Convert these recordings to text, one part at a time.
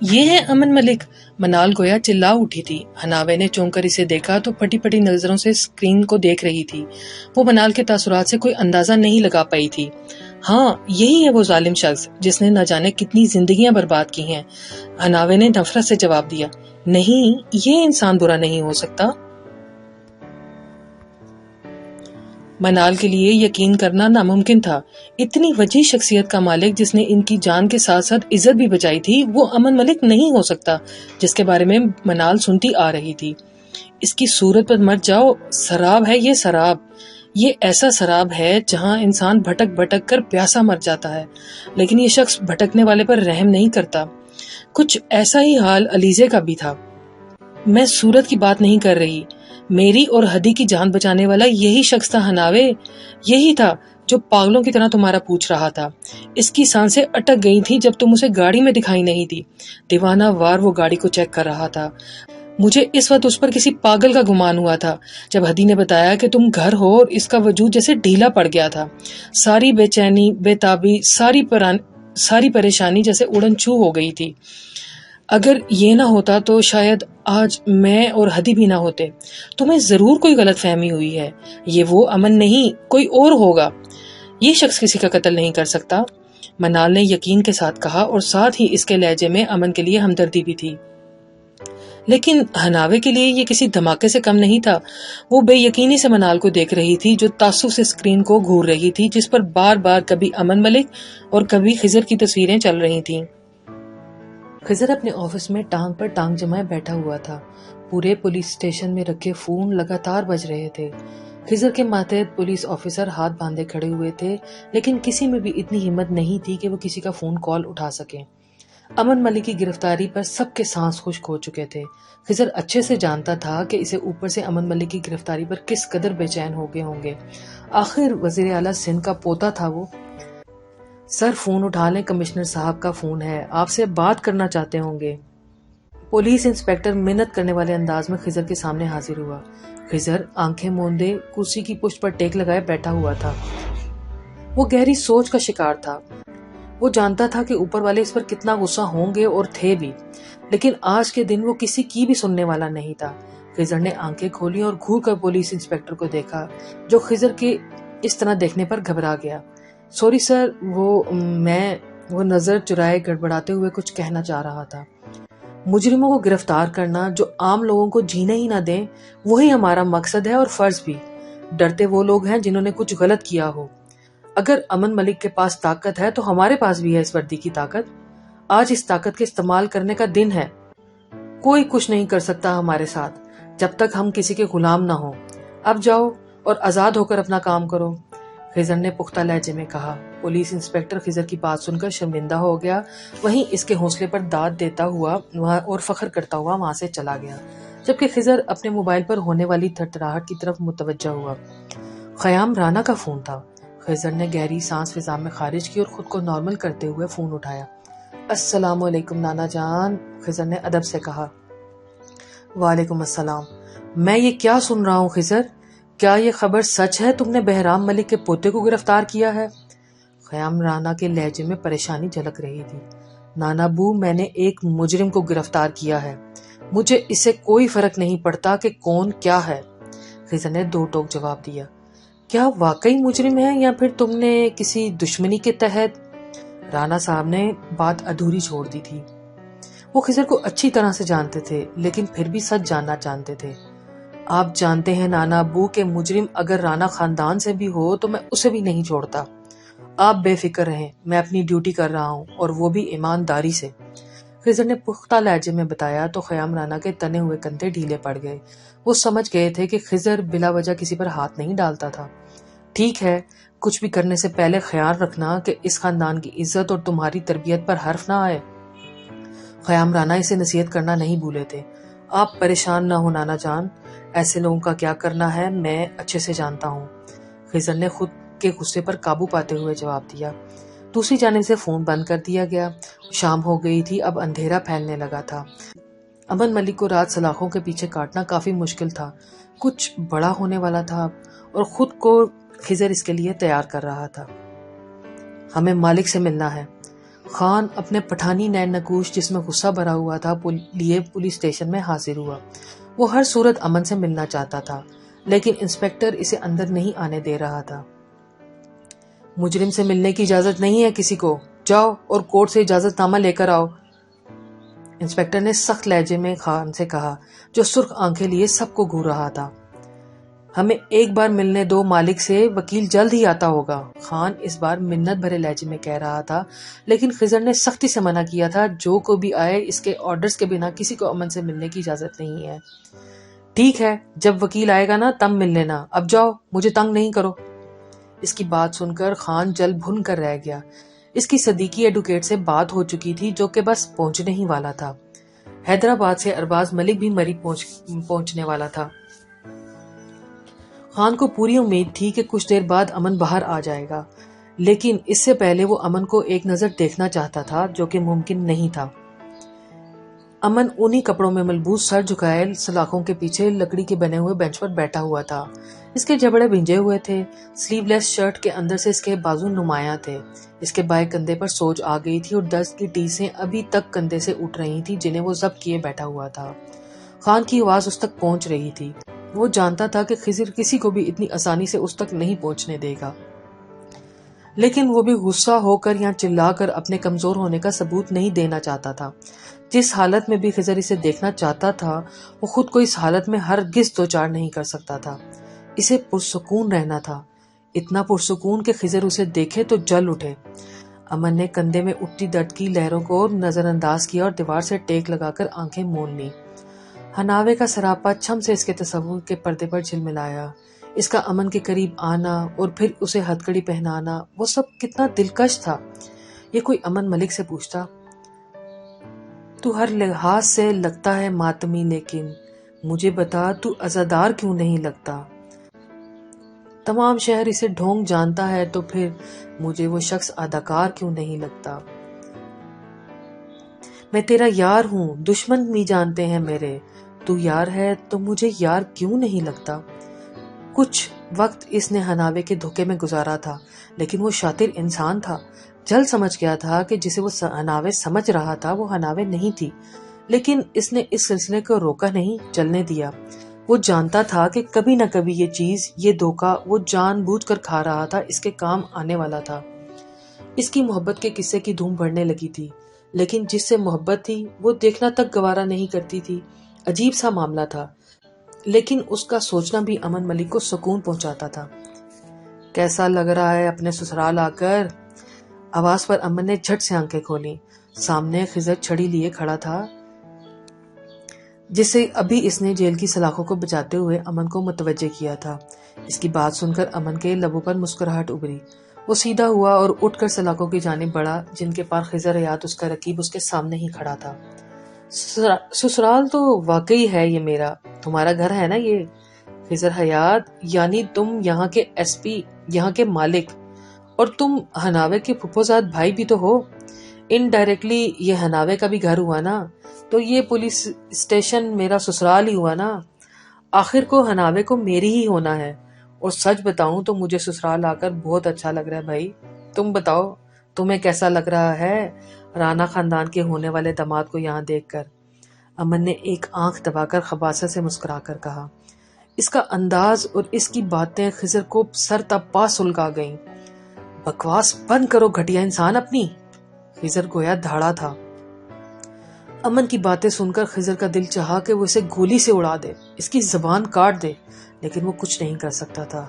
یہ ہے امن ملک، منال گویا چلا اٹھی تھی۔ حناوے نے چونک کر اسے دیکھا تو پھٹی پھٹی نظروں سے اسکرین کو دیکھ رہی تھی۔ وہ منال کے تاثرات سے کوئی اندازہ نہیں لگا پائی تھی۔ ہاں، یہی ہے وہ ظالم شخص جس نے نہ جانے کتنی زندگیاں برباد کی ہیں۔ حناوے نے نفرت سے جواب دیا، نہیں، یہ انسان برا نہیں ہو سکتا۔ منال کے لیے یقین کرنا ناممکن تھا۔ اتنی وجیح شخصیت کا مالک جس نے ان کی جان کے ساتھ ساتھ عزت بھی بچائی تھی، وہ امن ملک نہیں ہو سکتا جس کے بارے میں منال سنتی آ رہی تھی۔ اس کی صورت پر مر جاؤ، سراب ہے یہ، سراب۔ یہ ایسا سراب ہے جہاں انسان بھٹک بھٹک کر پیاسا مر جاتا ہے، لیکن یہ شخص بھٹکنے والے پر رحم نہیں کرتا۔ کچھ ایسا ہی حال علیزے کا بھی تھا۔ میں صورت کی بات نہیں کر رہی، میری اور ہدی کی جان بچانے والا یہی شخص تھا حناوے، یہی تھا جو پاگلوں کی طرح تمہارا پوچھ رہا تھا۔ اس کی سانسیں اٹک گئی تھی جب تم اسے گاڑی میں دکھائی نہیں دی۔ دیوانہ وار وہ گاڑی کو چیک کر رہا تھا۔ مجھے اس وقت اس پر کسی پاگل کا گمان ہوا تھا جب ہدی نے بتایا کہ تم گھر ہو، اور اس کا وجود جیسے ڈھیلا پڑ گیا تھا۔ ساری بے چینی، بے تابی، ساری پریشانی جیسے اڑن چھو ہو گئی تھی۔ اگر یہ نہ ہوتا تو شاید آج میں اور ہدی بھی نہ ہوتے۔ تمہیں ضرور کوئی غلط فہمی ہوئی ہے، یہ وہ امن نہیں، کوئی اور ہوگا۔ یہ شخص کسی کا قتل نہیں کر سکتا، منال نے یقین کے ساتھ کہا، اور ساتھ ہی اس کے لہجے میں امن کے لیے ہمدردی بھی تھی۔ لیکن حناوے کے لیے یہ کسی دھماکے سے کم نہیں تھا۔ وہ بے یقینی سے منال کو دیکھ رہی تھی جو تعصب سے اسکرین کو گھور رہی تھی، جس پر بار بار کبھی امن ملک اور کبھی خضر کی تصویریں چل رہی تھیں۔ خضر اپنے آفس میں ٹانگ پر ٹانگ جمائے بیٹھا ہوا تھا۔ پورے پولیس اسٹیشن میں رکھے فون لگاتار بج رہے تھے۔ خضر کے ماتحت پولیس آفیسر ہاتھ باندھے کھڑے ہوئے تھے، لیکن کسی میں بھی اتنی ہمت نہیں تھی کہ وہ کسی کا فون کال اٹھا سکے۔ امن ملک کی گرفتاری پر سب کے سانس خشک ہو چکے تھے۔ خضر اچھے سے جانتا تھا کہ اسے اوپر سے امن ملک کی گرفتاری پر کس قدر بے چین ہو گئے ہوں گے۔ آخر وزیر اعلیٰ سندھ کا پوتا تھا وہ۔ سر فون اٹھا لیں، کمشنر صاحب کا فون ہے، آپ سے بات کرنا چاہتے ہوں گے۔ پولیس انسپکٹر منت کرنے والے انداز میں خضر کے سامنے حاضر ہوا۔ خضر آنکھیں موندے کرسی کی پشت پر ٹیک لگائے بیٹھا ہوا تھا۔ وہ گہری سوچ کا شکار تھا۔ وہ جانتا تھا کہ اوپر والے اس پر کتنا غصہ ہوں گے، اور تھے بھی، لیکن آج کے دن وہ کسی کی بھی سننے والا نہیں تھا۔ خضر نے آنکھیں کھولی اور گھور کر پولیس انسپکٹر کو دیکھا، جو خضر کے اس طرح دیکھنے پر گھبرا گیا۔ سوری سر، وہ نظر چرائے گڑبڑاتے ہوئے کچھ کہنا چاہ رہا تھا۔ مجرموں کو گرفتار کرنا جو عام لوگوں کو جینے ہی نہ دیں، وہی ہمارا مقصد ہے اور فرض بھی۔ ڈرتے وہ لوگ ہیں جنہوں نے کچھ غلط کیا ہو۔ اگر امن ملک کے پاس طاقت ہے تو ہمارے پاس بھی ہے اس وردی کی طاقت۔ آج اس طاقت کے استعمال کرنے کا دن ہے۔ کوئی کچھ نہیں کر سکتا ہمارے ساتھ جب تک ہم کسی کے غلام نہ ہوں۔ اب جاؤ اور آزاد ہو کر اپنا کام کرو، خضر نے پختہ لہجے میں کہا۔ پولیس انسپکٹر خضر کی بات سن کر شرمندہ ہو گیا، وہیں اس کے حوصلے پر داد دیتا ہوا اور فخر کرتا ہوا وہاں سے چلا گیا، جبکہ خضر اپنے موبائل پر ہونے والی تھرتھراہٹ کی طرف متوجہ ہوا۔ خیام رانا کا فون تھا۔ خضر نے گہری سانس فضا میں خارج کی اور خود کو نارمل کرتے ہوئے فون اٹھایا۔ السلام علیکم نانا جان، خضر نے ادب سے کہا۔ وعلیکم السلام۔ میں یہ کیا سن رہا ہوں خضر؟ کیا یہ خبر سچ ہے تم نے بہرام ملک کے پوتے کو گرفتار کیا ہے؟ خیام رانا کے لہجے میں پریشانی جھلک رہی تھی۔ نانا بو، میں نے ایک مجرم کو گرفتار کیا ہے، مجھے اس سے کوئی فرق نہیں پڑتا کہ کون کیا ہے، خضر نے دو ٹوک جواب دیا۔ کیا واقعی مجرم ہے یا پھر تم نے کسی دشمنی کے تحت؟ رانا صاحب نے بات ادھوری چھوڑ دی تھی۔ وہ خضر کو اچھی طرح سے جانتے تھے، لیکن پھر بھی سچ جاننا چاہتے تھے۔ آپ جانتے ہیں نانا ابو کہ مجرم اگر رانا خاندان سے بھی ہو تو میں اسے بھی نہیں چھوڑتا۔ آپ بے فکر رہیں، میں اپنی ڈیوٹی کر رہا ہوں، اور وہ بھی ایمانداری سے، خضر نے پختہ لہجے میں بتایا تو خیام رانا کے تنے ہوئے کندھے ڈھیلے پڑ گئے۔ وہ سمجھ گئے تھے کہ خضر بلا وجہ کسی پر ہاتھ نہیں ڈالتا تھا۔ ٹھیک ہے، کچھ بھی کرنے سے پہلے خیال رکھنا کہ اس خاندان کی عزت اور تمہاری تربیت پر حرف نہ آئے۔ خیام رانا اسے نصیحت کرنا نہیں بھولے تھے۔ آپ پریشان نہ ہو نانا جان، ایسے لوگوں کا کیا کرنا ہے میں اچھے سے جانتا ہوں، خضر نے خود کے غصے پر قابو پاتے ہوئے جواب دیا۔ دوسری جانب سے فون بند کر دیا گیا۔ شام ہو گئی تھی، اب اندھیرا پھیلنے لگا تھا۔ امن ملک کو رات سلاخوں کے پیچھے کاٹنا کافی مشکل تھا۔ کچھ بڑا ہونے والا تھا اور خود کو خضر اس کے لیے تیار کر رہا تھا۔ ہمیں مالک سے ملنا ہے۔ خان اپنے پٹھانی نین نکوش جس میں غصہ بھرا ہوا تھا لیے پولیس اسٹیشن میں حاضر ہوا۔ وہ ہر صورت امن سے ملنا چاہتا تھا، لیکن انسپیکٹر اسے اندر نہیں آنے دے رہا تھا۔ مجرم سے ملنے کی اجازت نہیں ہے کسی کو، جاؤ اور کورٹ سے اجازت نامہ لے کر آؤ، انسپیکٹر نے سخت لہجے میں خان سے کہا، جو سرخ آنکھیں لیے سب کو گھور رہا تھا۔ ہمیں ایک بار ملنے دو مالک سے، وکیل جلد ہی آتا ہوگا۔ خان اس بار منت بھرے لہجے میں کہہ رہا تھا، لیکن خضر نے سختی سے منع کیا تھا، جو کوئی بھی آئے اس کے آرڈرز کے بنا کسی کو امن سے ملنے کی اجازت نہیں ہے۔ ٹھیک ہے، جب وکیل آئے گا نا تب مل لینا، اب جاؤ، مجھے تنگ نہیں کرو۔ اس کی بات سن کر خان جل بھن کر رہ گیا۔ اس کی صدیقی ایڈوکیٹ سے بات ہو چکی تھی جو کہ بس پہنچنے ہی والا تھا۔ حیدرآباد سے ارباز ملک بھی مری پہنچنے والا تھا۔ خان کو پوری امید تھی کہ کچھ دیر بعد امن باہر آ جائے گا، لیکن اس سے پہلے وہ امن کو ایک نظر دیکھنا چاہتا تھا، جو کہ ممکن نہیں تھا۔ امن انہی کپڑوں میں ملبوس سر جھکائے سلاخوں کے پیچھے لکڑی کے بنے ہوئے بینچ پر بیٹھا ہوا تھا۔ اس کے جبڑے بھینجے ہوئے تھے، سلیو لیس شرٹ کے اندر سے اس کے بازو نمایاں تھے۔ اس کے بائیں کندھے پر سوج آ گئی تھی اور درد کی ٹیسیں ابھی تک کندھے سے اٹھ رہی تھی جنہیں وہ ضبط کیے بیٹھا ہوا تھا۔ خان کی آواز اس تک پہنچ رہی تھی۔ وہ جانتا تھا کہ خضر کسی کو بھی اتنی آسانی سے اس تک نہیں پہنچنے دے گا، لیکن وہ بھی غصہ ہو کر یا چلا کر اپنے کمزور ہونے کا ثبوت نہیں دینا چاہتا تھا۔ جس حالت میں بھی خضر اسے دیکھنا چاہتا تھا، وہ خود کو اس حالت میں ہرگز دوچار نہیں کر سکتا تھا۔ اسے پرسکون رہنا تھا، اتنا پرسکون کہ خضر اسے دیکھے تو جل اٹھے۔ امن نے کندھے میں اٹھتی درد کی لہروں کو نظر انداز کیا اور دیوار سے ٹیک لگا کر آنکھیں مول لی۔ ہناوے کا سراپا چھم سے اس کے تصور کے پردے پر جھلملایا۔ اس کا امن کے قریب آنا اور پھر اسے ہتھکڑی پہنانا، وہ سب کتنا دلکش تھا۔ یہ کوئی امن ملک سے پوچھتا، تو ہر لحاظ سے لگتا ہے ماتمی، لیکن مجھے بتا تو عزادار کیوں نہیں لگتا؟ تمام شہر اسے ڈھونگ جانتا ہے تو پھر مجھے وہ شخص اداکار کیوں نہیں لگتا؟ میں تیرا یار ہوں، دشمن بھی جانتے ہیں میرے، تو یار ہے تو مجھے یار کیوں نہیں لگتا؟ کچھ وقت اس نے ہناوے کے دھوکے میں گزارا تھا، لیکن وہ شاطر انسان تھا، جلد سمجھ گیا تھا کہ جسے وہ ہناوے سمجھ رہا تھا وہ ہناوے نہیں تھی، لیکن اس نے اس سلسلے کو روکا نہیں، چلنے دیا۔ وہ جانتا تھا کہ کبھی نہ کبھی یہ چیز، یہ دھوکا وہ جان بوجھ کر کھا رہا تھا، اس کے کام آنے والا تھا۔ اس کی محبت کے قصے کی دھوم بڑھنے لگی تھی، لیکن جس سے محبت تھی وہ دیکھنا تک گوارا نہیں کرتی تھی۔ عجیب سا معاملہ تھا، لیکن اس کا سوچنا بھی امن ملک کو سکون پہنچاتا تھا۔ کیسا لگ رہا ہے اپنے سسرال آ کر؟ آواز پر امن نے جھٹ سے آنکھیں کھولی۔ سامنے خضر چھڑی لیے کھڑا تھا، جسے ابھی اس نے جیل کی سلاخوں کو بجاتے ہوئے امن کو متوجہ کیا تھا۔ اس کی بات سن کر امن کے لبوں پر مسکراہٹ ابھری۔ وہ سیدھا ہوا اور اٹھ کر سلاخوں کی جانب بڑھا، جن کے پار خضر حیات اس کا رقیب اس کے سامنے ہی کھڑا تھا۔ سسرال تو واقعی ہے یہ میرا، تمہارا گھر ہے نا یہ؟ خضر حیات، یعنی تم یہاں کے ایس پی، یہاں کے مالک، اور تم ہناوے کے پھپھوزاد بھائی بھی تو ہو۔ انڈائریکٹلی یہ ہناوے کا بھی گھر ہوا نا، تو یہ پولیس اسٹیشن میرا سسرال ہی ہوا نا۔ آخر کو ہناوے کو میری ہی ہونا ہے، اور سچ بتاؤں تو مجھے سسرال آ کر بہت اچھا لگ رہا ہے بھائی۔ تم بتاؤ تمہیں کیسا لگ رہا ہے رانا خاندان کے ہونے والے داماد کو یہاں دیکھ کر؟ امن نے ایک آنکھ دبا کر خباثت سے مسکرا کر کہا۔ اس کا انداز اور اس کی باتیں خضر کو سر تا پا سلگا گئیں۔ بکواس بند کرو گھٹیا انسان اپنی، خضر گویا دھاڑا تھا۔ امن کی باتیں سن کر خضر کا دل چاہا کہ وہ اسے گولی سے اڑا دے، اس کی زبان کاٹ دے، لیکن وہ کچھ نہیں کر سکتا تھا۔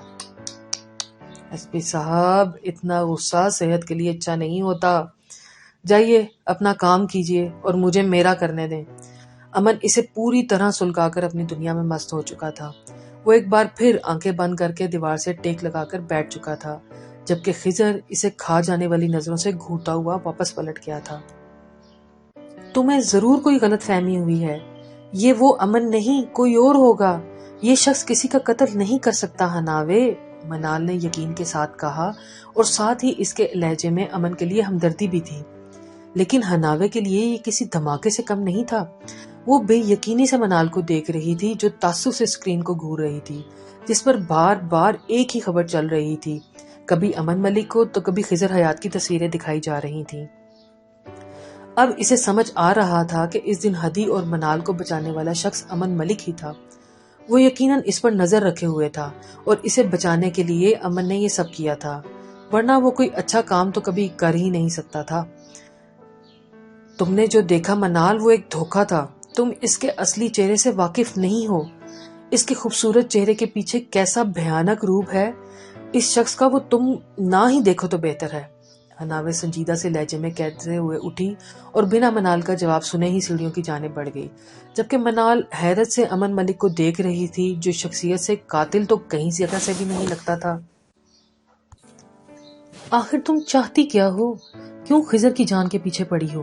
ایس پی صاحب، اتنا غصہ صحت کے لیے اچھا نہیں ہوتا، جائیے اپنا کام کیجیے اور مجھے میرا کرنے دیں۔ امن اسے پوری طرح سلگا کر اپنی دنیا میں مست ہو چکا تھا۔ وہ ایک بار پھر آنکھیں بند کر کے دیوار سے ٹیک لگا کر بیٹھ چکا تھا، جبکہ خضر اسے کھا جانے والی نظروں سے گھورتا ہوا واپس پلٹ گیا تھا۔ تمہیں ضرور کوئی غلط فہمی ہوئی ہے، یہ وہ امن نہیں، کوئی اور ہوگا۔ یہ شخص کسی کا قتل نہیں کر سکتا ہناوے، منال نے یقین کے ساتھ کہا، اور ساتھ ہی اس کے لہجے میں امن کے لیے ہمدردی بھی تھی۔ لیکن ہناوے کے لیے یہ کسی دھماکے سے کم نہیں تھا۔ وہ بے یقینی سے منال کو دیکھ رہی تھی، جو تعصب سے اسکرین کو گھور رہی تھی، جس پر بار بار ایک ہی خبر چل رہی تھی، کبھی امن ملک کو تو کبھی خضر حیات کی تصویریں دکھائی جا رہی تھیں۔ اب اسے سمجھ آ رہا تھا کہ اس دن ہدی اور منال کو بچانے والا شخص امن ملک ہی تھا۔ وہ یقیناً اس پر نظر رکھے ہوئے تھا اور اسے بچانے کے لیے امن نے یہ سب کیا تھا، ورنہ وہ کوئی اچھا کام تو کبھی کر ہی نہیں سکتا تھا۔ تم نے جو دیکھا منال وہ ایک دھوکہ تھا، تم اس کے اصلی چہرے سے واقف نہیں ہو۔ اس کے خوبصورت چہرے کے پیچھے کیسا بھیانک روپ ہے اس شخص کا، وہ تم نہ ہی دیکھو تو بہتر ہے۔ حناوے سنجیدہ سے لہجے میں کہتے ہوئے اٹھی اور بنا منال کا جواب سنے ہی سیڑھیوں کی جانب بڑھ گئی، جبکہ منال حیرت سے امن ملک کو دیکھ رہی تھی، جو شخصیت سے قاتل تو کہیں زیادہ سے بھی نہیں لگتا تھا۔ آخر تم چاہتی کیا ہو؟ کیوں خضر کی جان کے پیچھے پڑی ہو؟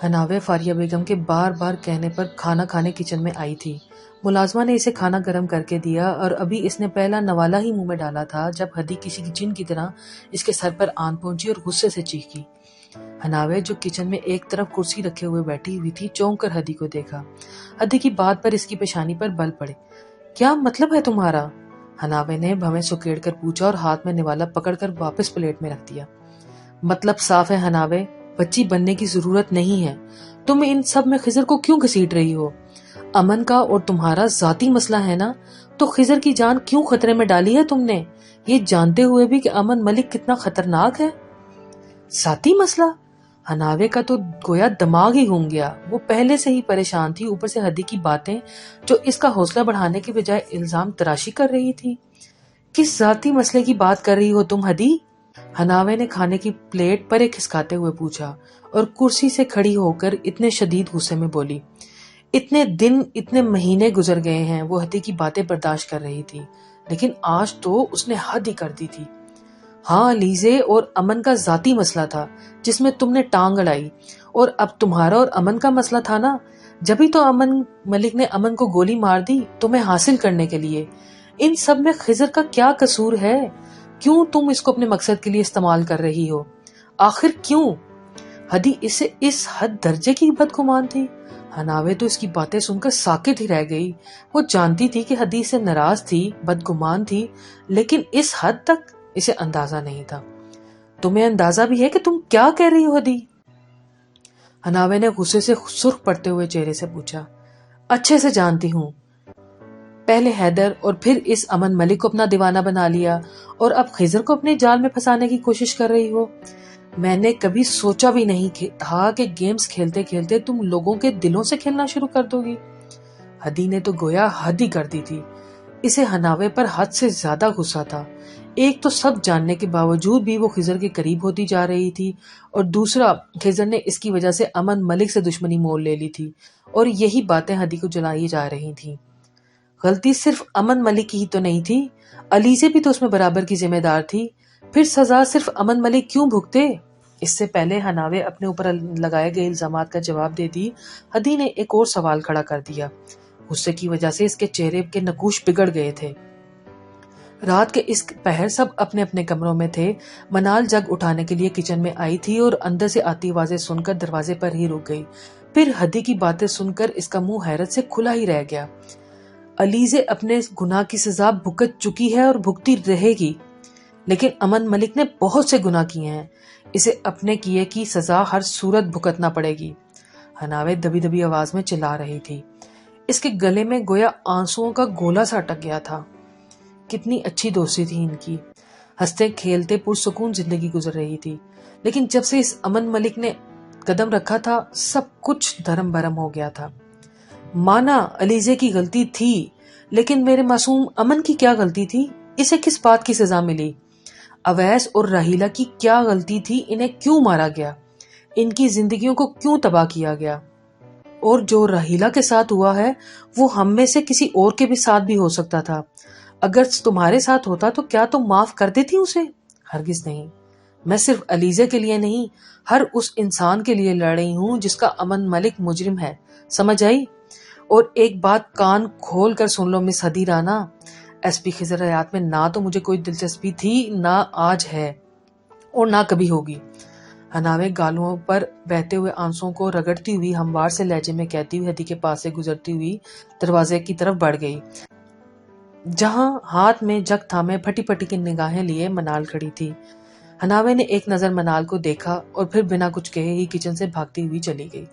حناوے فاریہ بیگم کے بار بار کہنے پر کھانا کھانے کچن میں آئی تھی۔ ملازمہ نے اسے کھانا گرم کر کے دیا اور ابھی اس نے پہلا نوالا ہی منہ میں ڈالا تھا جب ہدی کسی کی جن کی طرح اس کے سر پر آن پہنچی اور غصے سے چیخی۔ حناوے جو کچن میں ایک طرف کرسی رکھے ہوئے بیٹھی ہوئی تھی، چونک کر ہدی کو دیکھا۔ ہدی کی بات پر اس کی پیشانی پر بل پڑے۔ کیا مطلب ہے تمہارا؟ حناوے نے بھویں سکیڑ کر پوچھا اور ہاتھ میں نوالا پکڑ کر واپس پلیٹ میں رکھ دیا۔ مطلب صاف ہے حناوے، بچی بننے کی ضرورت نہیں ہے۔ تم ان سب میں خضر کو کیوں گھسیٹ رہی ہو؟ امن کا اور تمہارا ذاتی مسئلہ ہے نا، تو خضر کی جان کیوں خطرے میں ڈالی ہے تم نے، یہ جانتے ہوئے بھی کہ امن ملک کتنا خطرناک ہے؟ ذاتی مسئلہ؟ حناوے کا تو گویا دماغ ہی گھوم گیا۔ وہ پہلے سے ہی پریشان تھی، اوپر سے ہدی کی باتیں جو اس کا حوصلہ بڑھانے کی بجائے الزام تراشی کر رہی تھی۔ کس ذاتی مسئلے کی بات کر رہی ہو تم ہدی؟ حناوے نے کھانے کی پلیٹ پر ایک کھسکاتے ہوئے پوچھا اور کرسی سے کھڑی ہو کر اتنے شدید غصے میں بولی۔ اتنے دن اتنے مہینے گزر گئے ہیں، وہ ہدی کی باتیں برداشت کر رہی تھی، لیکن آج تو اس نے حد ہی کر دی تھی۔ ہاں، لیزے اور امن کا ذاتی مسئلہ تھا جس میں تم نے ٹانگ اڑائی، اور اب تمہارا اور امن کا مسئلہ تھا نا، جبھی تو امن ملک نے امن کو گولی مار دی تمہیں حاصل کرنے کے لیے۔ ان سب میں خضر کا کیا قصور ہے؟ کیوں تم اس کو اپنے مقصد کے لیے استعمال کر رہی ہو؟ آخر کیوں؟ ہدی اسے اس حد درجے کی بدگمان تھی؟ حناوے تو اس کی باتیں سن کر ساکت ہی رہ گئی۔ وہ جانتی تھی کہ ہدی سے ناراض تھی، بدگمان تھی، لیکن اس حد تک اسے اندازہ نہیں تھا۔ تمہیں اندازہ بھی ہے کہ تم کیا کہہ رہی ہو ہدی؟ حناوے نے غصے سے سرخ پڑتے ہوئے چہرے سے پوچھا۔ اچھے سے جانتی ہوں، پہلے حیدر اور پھر اس امن ملک کو اپنا دیوانہ بنا لیا اور اب خضر کو اپنے جال میں پھنسانے کی کوشش کر رہی ہو۔ میں نے کبھی سوچا بھی نہیں تھا کہ گیمز کھیلتے کھیلتے تم لوگوں کے دلوں سے کھیلنا شروع کر دو گی۔ ہدی نے تو گویا حد ہی کر دی تھی۔ اسے حناوے پر حد سے زیادہ غصہ تھا۔ ایک تو سب جاننے کے باوجود بھی وہ خضر کے قریب ہوتی جا رہی تھی، اور دوسرا خضر نے اس کی وجہ سے امن ملک سے دشمنی مول لے لی تھی، اور یہی باتیں ہدی کو جلائی جا رہی تھیں۔ غلطی صرف امن ملک کی ہی تو نہیں تھی، علیزے بھی تو اس میں برابر کی ذمہ دار تھی۔ پھر سزا صرف امن ملک کیوں بھگتے؟ اس سے پہلے حناوے اپنے اوپر لگائے گئے الزامات کا جواب دے دی، ہدی نے ایک اور سوال کھڑا کر دیا۔ غصے کی وجہ سے اس کے چہرے کے نقوش بگڑ گئے تھے۔ رات کے اس پہر سب اپنے اپنے کمروں میں تھے۔ منال جگ اٹھانے کے لیے کچن میں آئی تھی اور اندر سے آتی آوازیں سن کر دروازے پر ہی رک گئی۔ پھر ہدی کی باتیں سن کر اس کا منہ حیرت سے کھلا ہی رہ گیا۔ علیزے اپنے گناہ کی سزا بھگت چکی ہے اور بھگتی رہے گی، لیکن امن ملک نے بہت سے گناہ کیے ہیں، اسے اپنے کیے کی سزا ہر صورت بھگتنا پڑے گی۔ حناوے دبی دبی آواز میں چلا رہی تھی۔ اس کے گلے میں گویا آنسوؤں کا گولا سا اٹک گیا تھا۔ کتنی اچھی دوستی تھی ان کی، ہنستے کھیلتے پرسکون زندگی گزر رہی تھی، لیکن جب سے اس امن ملک نے قدم رکھا تھا سب کچھ دھرم برم ہو گیا تھا۔ مانا علیزے کی غلطی تھی، لیکن میرے معصوم امن کی کیا غلطی تھی؟ اسے کس بات کی سزا ملی؟ اویس اور راہیلہ کی کیا غلطی تھی؟ انہیں کیوں مارا گیا؟ ان کی زندگیوں کو کیوں تباہ کیا گیا؟ اور جو راہیلہ کے ساتھ ہوا ہے وہ ہم میں سے کسی اور کے بھی ساتھ بھی ہو سکتا تھا۔ اگر تمہارے ساتھ ہوتا تو کیا تم معاف کر دیتی اسے؟ ہرگز نہیں۔ میں صرف علیزے کے لیے نہیں، ہر اس انسان کے لیے لڑ رہی ہوں جس کا امن ملک مجرم ہے، سمجھ آئی؟ اور ایک بات کان کھول کر سن لو مس ہدی رانا، ایس پی خضر حیات میں نہ تو مجھے کوئی دلچسپی تھی، نہ آج ہے، اور نہ کبھی ہوگی۔ حناوے گالوں پر بہتے ہوئے آنسوؤں کو رگڑتی ہوئی ہموار سے لہجے میں کہتی ہوئی ہدی کے پاس سے گزرتی ہوئی دروازے کی طرف بڑھ گئی، جہاں ہاتھ میں جگ تھامے پھٹی پھٹی کی نگاہیں لیے منال کھڑی تھی۔ ہناوے نے ایک نظر منال کو دیکھا اور پھر بنا کچھ کہے ہی کچن سے بھاگتی ہوئی چلی گئی۔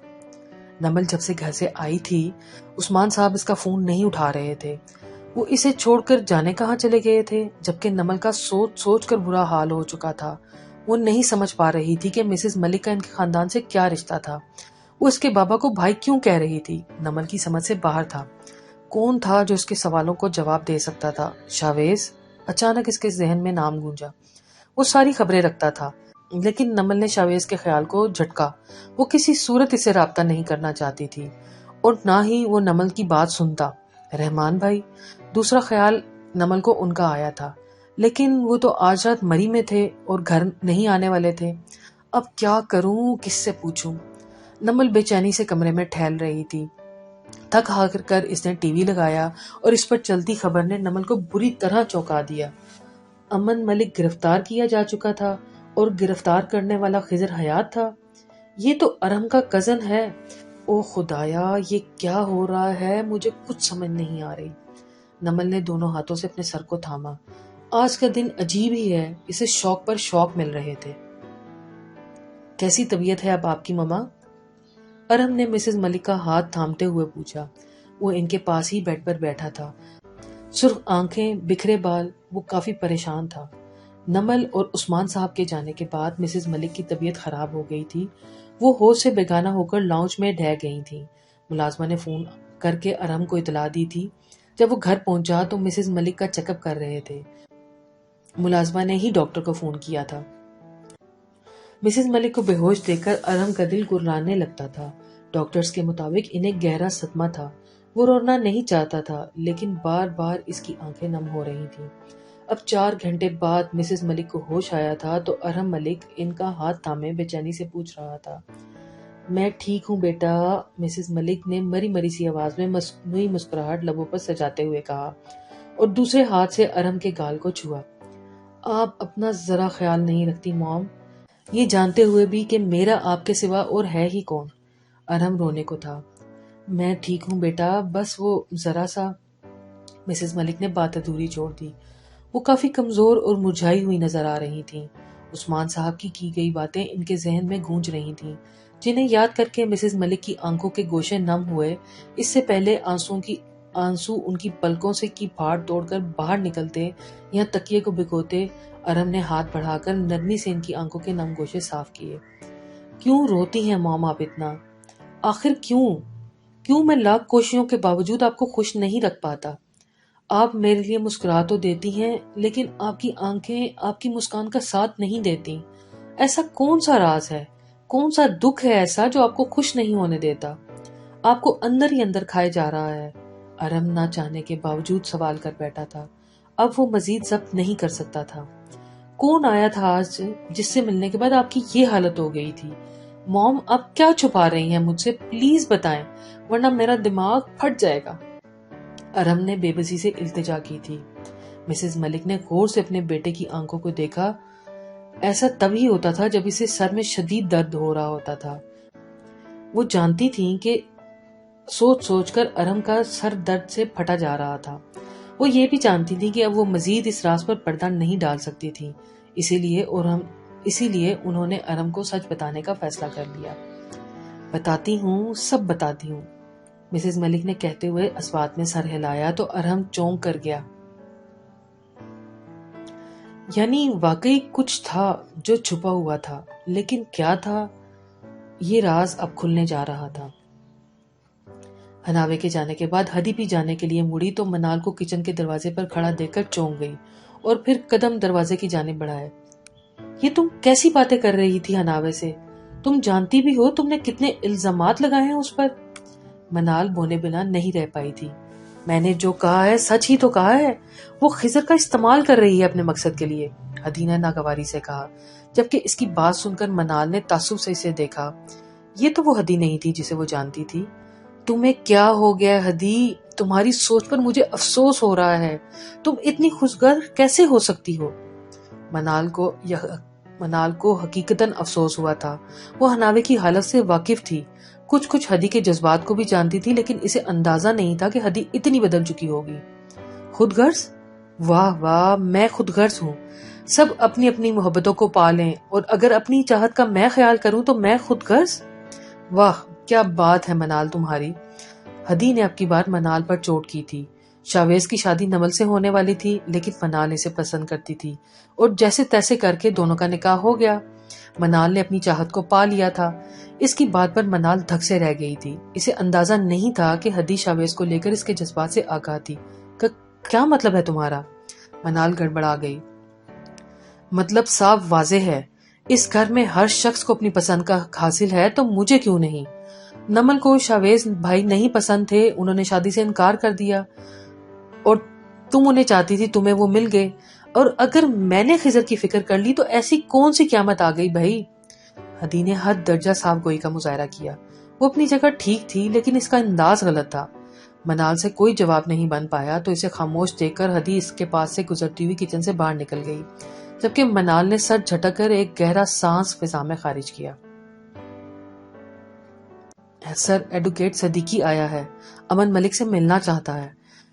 نمل جب سے گھر سے آئی تھی عثمان صاحب اس کا فون نہیں اٹھا رہے تھے۔ وہ اسے چھوڑ کر جانے کہاں چلے گئے تھے، جبکہ نمل کا سوچ سوچ کر برا حال ہو چکا تھا۔ وہ نہیں سمجھ پا رہی تھی کہ مسز ملک کا ان کے خاندان سے کیا رشتہ تھا۔ وہ اس کے بابا کو بھائی کیوں کہہ رہی تھی؟ نمل کی سمجھ سے باہر تھا۔ کون تھا جو اس کے سوالوں کو جواب دے سکتا تھا؟ شاویز؟ اچانک اس کے ذہن میں نام گونجا۔ وہ ساری خبریں رکھتا تھا، لیکن نمل نے شاویز کے خیال کو جھٹکا۔ وہ کسی صورت اسے رابطہ نہیں کرنا چاہتی تھی اور نہ ہی وہ نمل کی بات سنتا۔ رحمان بھائی؟ دوسرا خیال نمل کو ان کا آیا تھا، لیکن وہ تو آج رات مری میں تھے اور گھر نہیں آنے والے تھے۔ اب کیا کروں، کس سے پوچھوں؟ نمل بے چینی سے کمرے میں ٹہل رہی تھی۔ تھک ہار کر اس نے ٹی وی لگایا اور اس پر چلتی خبر نے نمل کو بری طرح چونکا دیا۔ امن ملک گرفتار کیا جا چکا تھا اور گرفتار کرنے والا خضر حیات تھا۔ یہ تو ارم کا کزن ہے۔ او خدایا، یہ کیا ہو رہا ہے؟ مجھے کچھ سمجھ نہیں آ رہی۔ نمل نے دونوں ہاتھوں سے اپنے سر کو تھاما۔ آج کا دن عجیب ہی ہے، اسے شوق پر شوق مل رہے تھے۔ کیسی طبیعت ہے اب آپ کی مما؟ ارم نے مسز ملک کا ہاتھ تھامتے ہوئے پوچھا۔ وہ ان کے پاس ہی بیڈ پر بیٹھا تھا، سرخ آنکھیں، بکھرے بال۔ وہ کافی پریشان تھا۔ نمل اور عثمان صاحب کے جانے کے بعد مسز ملک کی طبیعت خراب ہو گئی تھی۔ وہ ہوش سے بیگانہ ہو کر لاؤنج میں ڈھہ گئی تھی۔ ملازمہ نے فون کر کے ارم کو اطلاع دی تھی۔ جب وہ گھر پہنچا تو مسز ملک کا چیک اپ کر رہے تھے۔ ملازمہ نے ہی ڈاکٹر کو فون کیا تھا۔ مسز ملک کو بے ہوش دیکھ کر ارم کا دل گرلانے لگتا تھا۔ ڈاکٹرز کے مطابق انہیں گہرا صدمہ تھا۔ وہ رونا نہیں چاہتا تھا، لیکن بار بار اس کی آنکھیں نم ہو رہی تھیں۔ اب 4 گھنٹے بعد مسز ملک کو ہوش آیا تھا تو ارم ملک ان کا ہاتھ تھامے بے چینی سے پوچھ رہا تھا۔ میں ٹھیک ہوں بیٹا، مسز ملک نے مری مری سی آواز میں مصنوعی مسکراہٹ لبوں پر سجاتے ہوئے کہا اور دوسرے ہاتھ سے ارم کے گال کو چھوا۔ آپ اپنا ذرا خیال نہیں رکھتی موم، یہ جانتے ہوئے بھی کہ میرا آپ کے سوا اور ہے ہی کون؟ ارم رونے کو تھا۔ میں ٹھیک ہوں بیٹا، بس وہ ذرا سا۔ مسز ملک نے بات ادھوری چھوڑ دی۔ وہ کافی کمزور اور مرجھائی ہوئی نظر آ رہی تھیں۔ عثمان صاحب کی گئی باتیں ان کے ذہن میں گونج رہی تھیں، جنہیں یاد کر کے مسز ملک کی آنکھوں کے گوشے نم ہوئے۔ اس سے پہلے آنسو ان کی پلکوں سے کی پھاڑ توڑ کر باہر نکلتے یا تکیے کو بھگوتے، ارم نے ہاتھ بڑھا کر نرمی سے ان کی آنکھوں کے نم گوشے صاف کیے۔ کیوں روتی ہیں موم آپ اتنا؟ آخر کیوں میں لاکھ کوششوں کے باوجود آپ کو خوش نہیں رکھ پاتا؟ آپ میرے لیے مسکرا تو دیتی ہیں، لیکن آپ کی آنکھیں آپ کی مسکان کا ساتھ نہیں دیتی۔ ایسا کون سا راز ہے، کون سا دکھ ہے ایسا جو آپ کو خوش نہیں ہونے دیتا؟ آپ کو اندر ہی اندر کھائے جا رہا ہے۔ ارم نہ چاہنے کے باوجود سوال کر بیٹھا تھا۔ اب وہ مزید ضبط نہیں کر سکتا تھا۔ کون آیا تھا آج جس سے ملنے کے بعد آپ کی یہ حالت ہو گئی تھی؟ موم آپ کیا چھپا رہی ہیں مجھ سے؟ پلیز بتائیں، ورنہ میرا دماغ پھٹ جائے گا۔ ارم نے بے بسی سے التجا کی تھی۔ مسز ملک نے غور سے اپنے بیٹے کی آنکھوں کو دیکھا۔ ایسا تب ہی ہوتا تھا جب اسے سر میں شدید درد ہو رہا ہوتا تھا۔ وہ جانتی تھیں کہ سوچ سوچ کر ارم کا سر درد سے پھٹا جا رہا تھا۔ وہ یہ بھی جانتی تھی کہ اب وہ مزید اس راز پر پردہ نہیں ڈال سکتی تھی، اسی لیے انہوں نے ارم کو سچ بتانے کا فیصلہ کر لیا۔ بتاتی ہوں، سب بتاتی ہوں، مسز ملک نے کہتے ہوئے اسوات میں سر ہلایا تو ارم چونک کر گیا۔ یعنی واقعی کچھ تھا جو چھپا ہوا تھا، لیکن کیا تھا؟ یہ راز اب کھلنے جا رہا تھا۔ ہناوے کے جانے کے بعد ہدی بھی جانے کے لیے مڑی تو منال کو کچن کے دروازے پر کھڑا دیکھ کر چونک گئی اور پھر قدم دروازے کی جانب بڑھائے۔ یہ تم کیسی باتیں کر رہی تھی ہناوے سے؟ تم جانتی بھی ہو تم نے کتنے الزامات لگائے ہیں اس پر؟ منال بونے بنا نہیں رہ پائی تھی۔ میں نے جو کہا ہے سچ ہی تو کہا ہے۔ وہ خضر کا استعمال کر رہی ہے اپنے مقصد کے لیے، ہدی نے ناگواری سے کہا، جبکہ اس کی بات سن کر منال نے تعصب سے اسے دیکھا۔ یہ تو وہ ہدی نہیں تھی جسے وہ جانتی تھی۔ تمہیں کیا ہو گیا ہدی؟ تمہاری سوچ پر مجھے افسوس ہو رہا ہے۔ تم اتنی خوشگوار کیسے ہو سکتی ہو؟ منال کو حقیقتاً افسوس ہوا تھا۔ وہ ہناوے کی حالت سے واقف تھی، کچھ ہدی کے جذبات کو بھی جانتی تھی، لیکن اسے اندازہ نہیں تھا کہ ہدی اتنی بدل چکی ہوگی۔ خود غرض؟ واہ واہ، میں خود غرض ہوں۔ سب اپنی اپنی محبتوں کو پالیں، اور اگر اپنی چاہت کا میں خیال کروں تو میں خود غرض۔ واہ کیا بات ہے منال تمہاری۔ ہدی نے اب کی بار منال پر چوٹ کی تھی۔ شاویز کی شادی نمل سے ہونے والی تھی، لیکن منال اسے پسند کرتی تھی اور جیسے تیسے کر کے دونوں کا نکاح ہو گیا۔ منال نے اپنی چاہت کو پا لیا تھا۔ اس کی بات پر منال دھک سے رہ گئی تھی۔ اسے اندازہ نہیں تھا کہ ہدی شاویز کو لے کر اس کے جذبات سے آگاہ تھی۔ کیا مطلب ہے تمہارا؟ منال گڑبڑا گئی۔ مطلب صاف واضح ہے، اس گھر میں ہر شخص کو اپنی پسند کا حاصل ہے، تو مجھے کیوں نہیں؟ نمل کو شاویز بھائی نہیں پسند تھے، انہوں نے شادی سے انکار کر دیا، اور تم انہیں چاہتی تھی، تمہیں وہ مل گئے، اور اگر میں نے خضر کی فکر کر لی تو ایسی کون سی قیامت آ گئی بھائی؟ ہدی نے حد درجہ صاف گوئی کا مظاہرہ کیا۔ وہ اپنی جگہ ٹھیک تھی، لیکن اس کا انداز غلط تھا۔ منال سے کوئی جواب نہیں بن پایا تو اسے خاموش دیکھ کر ہدی اس کے پاس سے گزرتی ہوئی کچن سے باہر نکل گئی، جبکہ منال نے سر جھٹک کر ایک گہرا سانس فضا میں خارج کیا۔ سر ایڈوکیٹ صدیقی آیا ہے، امن ملک سے ملنا چاہتا ہے۔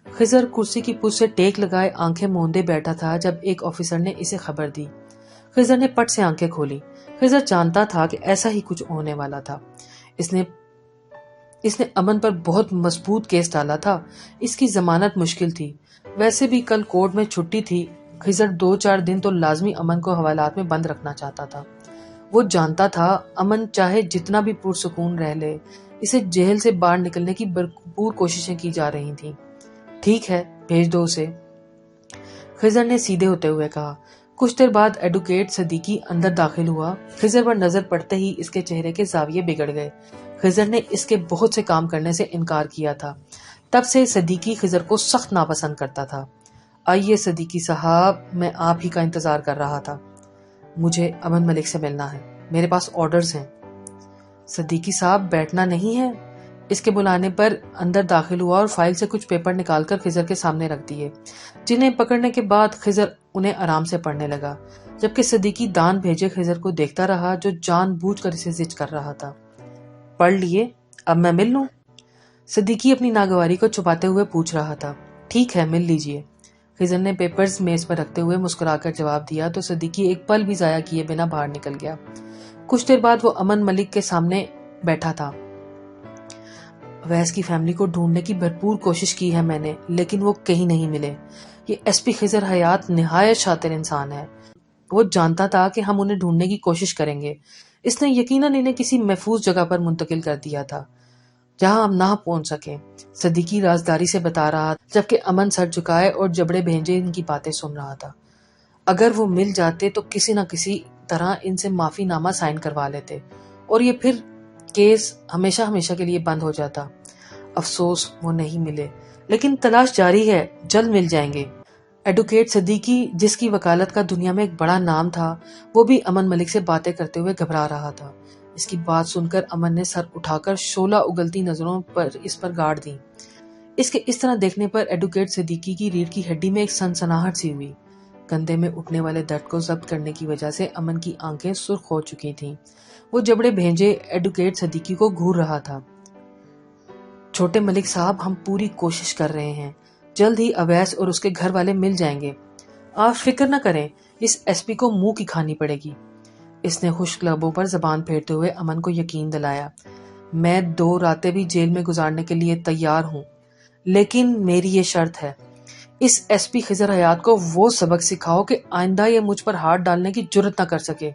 خضر کرسی کی پشت سے ٹیک لگائے آنکھیں موندے بیٹھا تھا جب ایک آفیسر نے اسے خبر دی۔ خضر نے پٹ سے آنکھیں کھولی۔ خضر جانتا تھا کہ ایسا ہی کچھ ہونے والا تھا۔ اس نے امن پر بہت مضبوط کیس ڈالا تھا۔ اس کی ضمانت مشکل تھی، ویسے بھی کل کورٹ میں چھٹی تھی۔ خضر 2-4 دن تو لازمی امن کو حوالات میں بند رکھنا چاہتا تھا۔ وہ جانتا تھا امن چاہے جتنا بھی پرسکون رہ لے، اسے جیل سے باہر نکلنے کی بھرپور کوششیں کی جا رہی تھیں۔ ٹھیک ہے، بھیج دو اسے، خضر نے سیدھے ہوتے ہوئے کہا۔ کچھ دیر بعد ایڈوکیٹ صدیقی اندر داخل ہوا۔ خضر پر نظر پڑتے ہی اس کے چہرے کے زاویے بگڑ گئے۔ خضر نے اس کے بہت سے کام کرنے سے انکار کیا تھا۔ تب سے صدیقی خضر کو سخت ناپسند کرتا تھا۔ آئیے صدیقی صاحب، میں آپ ہی کا انتظار کر رہا تھا۔ مجھے امن ملک سے ملنا ہے، میرے پاس آرڈرز ہیں۔ صدیقی صاحب بیٹھنا نہیں ہے؟ اس کے بلانے پر اندر داخل ہوا اور فائل سے کچھ پیپر نکال کر خضر کے سامنے رکھ دیے، جنہیں پکڑنے کے بعد خضر انہیں آرام سے پڑھنے لگا، جبکہ صدیقی دان بھیجے خضر کو دیکھتا رہا جو جان بوجھ کر اسے زج کر رہا تھا۔ پڑھ لیے، اب میں مل لوں؟ صدیقی اپنی ناگواری کو چھپاتے ہوئے پوچھ رہا تھا۔ ٹھیک ہے، مل لیجئے۔ خضر نے پیپرز میز پر رکھتے ہوئے مسکرا کر جواب دیا تو صدیقی ایک پل بھی ضائع کیے بنا باہر نکل گیا۔ کچھ دیر بعد وہ امن ملک کے سامنے بیٹھا تھا۔ اویس کی فیملی کو ڈھونڈنے کی بھرپور کوشش کی ہے میں نے، لیکن وہ کہیں نہیں ملے۔ یہ ایس پی خضر حیات نہایت شاطر انسان ہے۔ وہ جانتا تھا کہ ہم انہیں ڈھونڈنے کی کوشش کریں گے۔ اس نے یقیناً انہیں کسی محفوظ جگہ پر منتقل کر دیا تھا جہاں ہم نہ پہنچ سکیں۔ صدیقی رازداری سے بتا رہا جبکہ امن سر جھکائے اور جبڑے بھینجے ان کی باتیں سن رہا تھا۔ اگر وہ مل جاتے تو کسی نہ کسی طرح ان سے معافی نامہ سائن کروا لیتے اور یہ پھر کیس ہمیشہ ہمیشہ کے لیے بند ہو جاتا۔ افسوس وہ نہیں ملے، لیکن تلاش جاری ہے، جلد مل جائیں گے۔ ایڈوکیٹ صدیقی، جس کی وکالت کا دنیا میں ایک بڑا نام تھا، وہ بھی امن ملک سے باتیں کرتے ہوئے گھبرا رہا تھا۔ اس کی بات سن کر امن نے سر اٹھا کر شعلہ اگلتی نظروں پر اس پر گاڑ دی۔ اس کے اس طرح دیکھنے پر ایڈوکیٹ صدیقی کی ریڑھ کی ہڈی میں ایک سنسناہٹ سی ہوئی۔ کندھے میں اٹھنے والے درد کو ضبط کرنے کی وجہ سے امن کی آنکھیں سرخ ہو چکی تھیں۔ وہ جبڑے بھینجے ایڈوکیٹ صدیقی کو گھور رہا تھا۔ چھوٹے ملک صاحب، ہم پوری کوشش کر رہے ہیں، جلد ہی اویس اور اس کے گھر والے مل جائیں گے، آپ فکر نہ کریں، اس ایس پی کو منہ کی کھانی پڑے گی۔ اس نے خشک لبوں پر زبان پھیرتے ہوئے امن کو یقین دلایا۔ میں 2 راتیں بھی جیل میں گزارنے کے لیے تیار ہوں، لیکن میری یہ شرط ہے، اس ایس پی خضر حیات کو وہ سبق سکھاؤ کہ آئندہ یہ مجھ پر ہاتھ ڈالنے کی جرت نہ کر سکے۔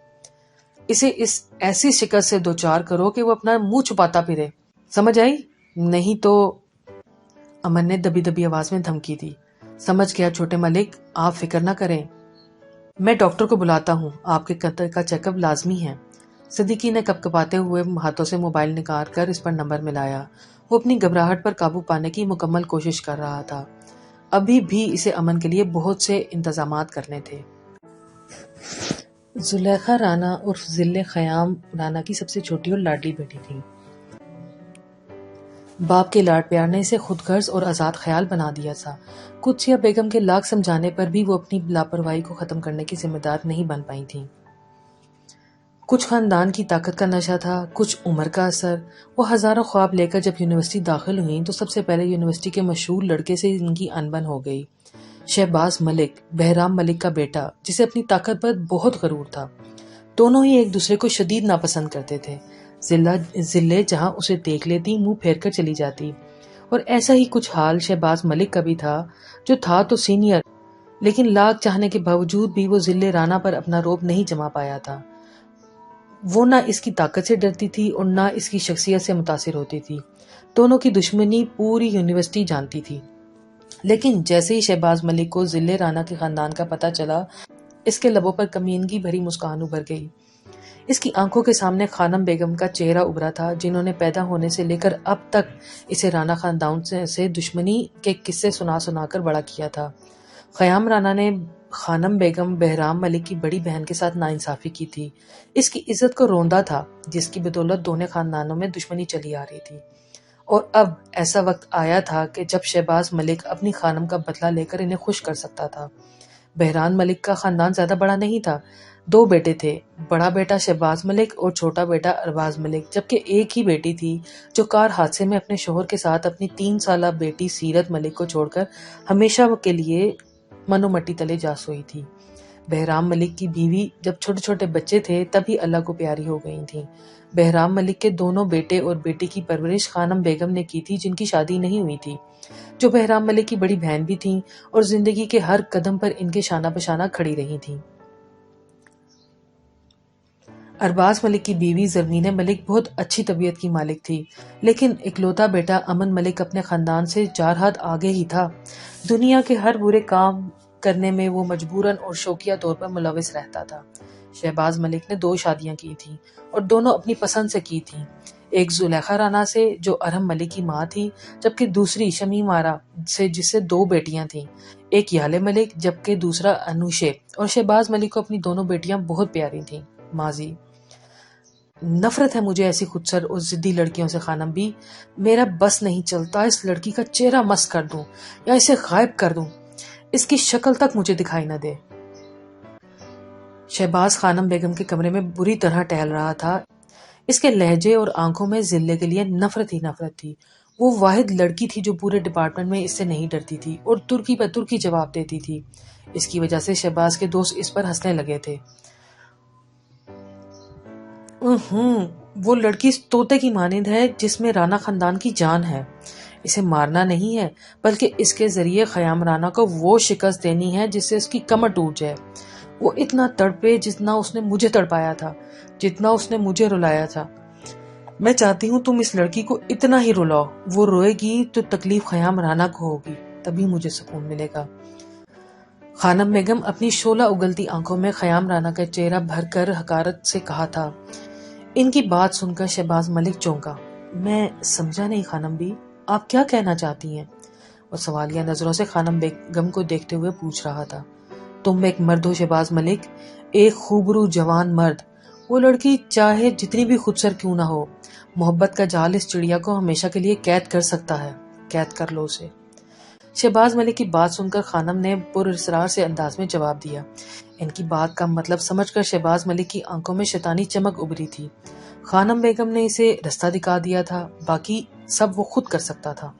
اسے اس ایسی شکست سے دوچار کرو کہ وہ اپنا منہ چھپاتا پھرے، سمجھ آئی؟ نہیں تو… امن نے دبی دبی آواز میں دھمکی دی۔ سمجھ گیا چھوٹے ملک، آپ فکر نہ کریں، میں ڈاکٹر کو بلاتا ہوں، آپ کے قطع کا چیک اپ لازمی ہے۔ صدیقی نے کپکپاتے ہوئے ہاتھوں سے موبائل نکال کر اس پر نمبر ملایا۔ وہ اپنی گھبراہٹ پر قابو پانے کی مکمل کوشش کر رہا تھا۔ ابھی بھی اسے امن کے لیے بہت سے انتظامات کرنے تھے۔ زلیخا رانا عرف ذل خیام رانا کی سب سے چھوٹی اور لاڈلی بیٹی تھی۔ باپ کے لاڈ پیار نے اسے خود غرض اور آزاد خیال بنا دیا تھا۔ قدسیہ بیگم کے لاکھ سمجھانے پر بھی وہ اپنی لاپرواہی کو ختم کرنے کی ذمہ دار نہیں بن پائی تھیں۔ کچھ خاندان کی طاقت کا نشہ تھا، کچھ عمر کا اثر۔ وہ ہزاروں خواب لے کر جب یونیورسٹی داخل ہوئیں تو سب سے پہلے یونیورسٹی کے مشہور لڑکے سے ان کی انبن ہو گئی۔ شہباز ملک بہرام ملک کا بیٹا، جسے اپنی طاقت پر بہت غرور تھا۔ دونوں ہی ایک دوسرے کو شدید ناپسند کرتے تھے۔ ذلے جہاں اسے دیکھ لیتی منہ پھیر کر چلی جاتی، اور ایسا ہی کچھ حال شہباز ملک کا بھی تھا، جو تھا تو سینئر، لیکن لاکھ چاہنے کے باوجود بھی وہ ذلے رانا پر اپنا رعب نہیں جما پایا تھا۔ وہ نہ اس کی طاقت سے ڈرتی تھی اور نہ اس کی شخصیت سے متاثر ہوتی تھی۔ دونوں کی دشمنی پوری یونیورسٹی جانتی تھی۔ لیکن جیسے ہی شہباز ملک کو ذلے رانا کے خاندان کا پتہ چلا، اس کے لبوں پر کمینگی بھری مسکان ابھر گئی۔ اس کی آنکھوں کے سامنے خانم بیگم کا چہرہ ابھرا تھا، جنہوں نے پیدا ہونے سے لے کر اب تک اسے رانا خاندان سے دشمنی کے قصے سنا سنا کر بڑا کیا تھا۔ خیام رانا نے خانم بیگم بہرام ملک کی بڑی بہن کے ساتھ ناانصافی کی تھی، اس کی عزت کو روندا تھا، جس کی بدولت دونوں خاندانوں میں دشمنی چلی آ رہی تھی۔ اور اب ایسا وقت آیا تھا کہ جب شہباز ملک اپنی خانم کا بدلہ لے کر انہیں خوش کر سکتا تھا۔ بہرام ملک کا خاندان زیادہ بڑا نہیں تھا، 2 بیٹے تھے، بڑا بیٹا شہباز ملک اور چھوٹا بیٹا ارباز ملک، جبکہ ایک ہی بیٹی تھی جو کار حادثے میں اپنے شوہر کے ساتھ اپنی 3 سالہ بیٹی سیرت ملک کو چھوڑ کر ہمیشہ کے لیے منو مٹی تلے جا سوئی تھی۔ بہرام ملک کی بیوی جب چھوٹے چھوٹے بچے تھے تبھی اللہ کو پیاری ہو گئی تھیں۔ بہرام ملک کے دونوں بیٹے اور بیٹی کی پرورش خانم بیگم نے کی تھی، جن کی شادی نہیں ہوئی تھی، جو بہرام ملک کی بڑی بہن بھی تھیں اور زندگی کے ہر قدم پر ان کے شانہ بشانہ کھڑی رہی تھیں۔ ارباز ملک کی بیوی زرمین ملک بہت اچھی طبیعت کی مالک تھی، لیکن اکلوتا بیٹا امن ملک اپنے خاندان سے 4 ہاتھ آگے ہی تھا۔ دنیا کے ہر برے کام کرنے میں وہ مجبوراً اور شوقیہ طور پر ملوث رہتا تھا۔ شہباز ملک نے 2 شادیاں کی تھیں اور دونوں اپنی پسند سے کی تھیں۔ ایک زلیخا رانا سے جو ارحم ملک کی ماں تھی، جبکہ دوسری شمیم آرا سے جس سے 2 بیٹیاں تھیں، ایک یالے ملک جبکہ دوسرا انوشے۔ اور شہباز ملک کو اپنی دونوں بیٹیاں بہت پیاری تھیں۔ ماضی نفرت ہے مجھے ایسی خودسر اور ضدی لڑکیوں سے خانم بھی۔ میرا بس نہیں چلتا اس لڑکی کا چہرہ مس کر دوں یا اسے غائب کر دوں، اس کی شکل تک مجھے دکھائی نہ دے۔ شہباز خانم بیگم کے کمرے میں بری طرح ٹہل رہا تھا۔ اس کے لہجے اور آنکھوں میں ذلے کے لیے نفرت ہی نفرت تھی۔ وہ واحد لڑکی تھی جو پورے ڈپارٹمنٹ میں اس سے نہیں ڈرتی تھی اور ترکی پہ ترکی جواب دیتی تھی۔ اس کی وجہ سے شہباز کے دوست اس پر ہنسنے لگے تھے۔ وہ لڑکی طوطے کی مانند ہے جس میں رانا خاندان کی جان ہے۔ اسے مارنا نہیں ہے، بلکہ اس کے ذریعے خیام رانا کو وہ شکست دینی ہے جس سے اس کی کمر ٹوٹ جائے۔ وہ اتنا تڑپے جتنا اس نے مجھے تڑپایا تھا، جتنا اس نے مجھے رلایا تھا۔ میں چاہتی ہوں تم اس لڑکی کو اتنا ہی رلاؤ، وہ روئے گی تو تکلیف خیام رانا کو ہوگی، تبھی مجھے سکون ملے گا۔ خانم بیگم اپنی شعلہ اگلتی آنکھوں میں خیام رانا کا چہرہ بھر کر حقارت سے کہا تھا۔ ان کی بات سن کر شہباز ملک چونکا۔ میں سمجھا نہیں خانم بھی، آپ کیا کہنا چاہتی ہیں؟ وہ سوالیہ نظروں سے خانم بیگم کو دیکھتے ہوئے پوچھ رہا تھا۔ تم ایک مرد ہو شہباز ملک، ایک خوبرو جوان مرد۔ وہ لڑکی چاہے جتنی بھی خودسر کیوں نہ ہو، محبت کا جال اس چڑیا کو ہمیشہ کے لیے قید کر سکتا ہے، قید کر لو اسے۔ شہباز ملک کی بات سن کر خانم نے پر اصرار سے انداز میں جواب دیا۔ ان کی بات کا مطلب سمجھ کر شہباز ملک کی آنکھوں میں شیطانی چمک ابھری تھی۔ خانم بیگم نے اسے رستہ دکھا دیا تھا، باقی سب وہ خود کر سکتا تھا۔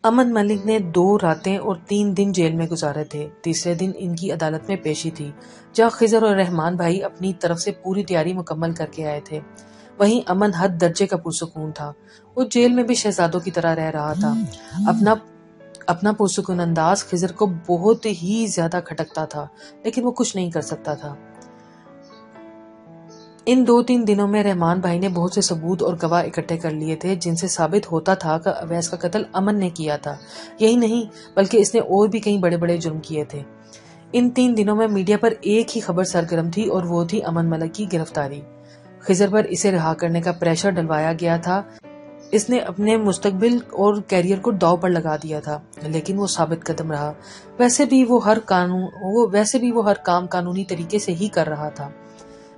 امن ملک نے 2 راتیں اور 3 دن جیل میں گزارے تھے۔ تیسرے دن ان کی عدالت میں پیشی تھی، جہاں خضر اور رحمان بھائی اپنی طرف سے پوری تیاری مکمل کر کے آئے تھے۔ وہیں امن حد درجے کا پرسکون تھا۔ وہ جیل میں بھی شہزادوں کی طرح رہ رہا تھا۔ اپنا پرسکون انداز خضر کو بہت ہی زیادہ کھٹکتا تھا، لیکن وہ کچھ نہیں کر سکتا تھا۔ ان 2-3 دنوں میں رحمان بھائی نے بہت سے ثبوت اور گواہ اکٹھے کر لیے تھے، جن سے ثابت ہوتا تھا کہ اویس کا قتل امن نے کیا تھا۔ یہی نہیں بلکہ اس نے اور بھی کئی بڑے بڑے جرم کیے تھے۔ ان 3 دنوں میں میڈیا پر ایک ہی خبر سرگرم تھی اور وہ تھی امن ملک کی گرفتاری۔ خضر پر اسے رہا کرنے کا پریشر ڈلوایا گیا تھا۔ اس نے اپنے مستقبل اور کیریئر کو داؤ پر لگا دیا تھا، لیکن وہ ثابت قدم رہا۔ ویسے بھی وہ ہر کام قانونی طریقے سے ہی کر رہا تھا۔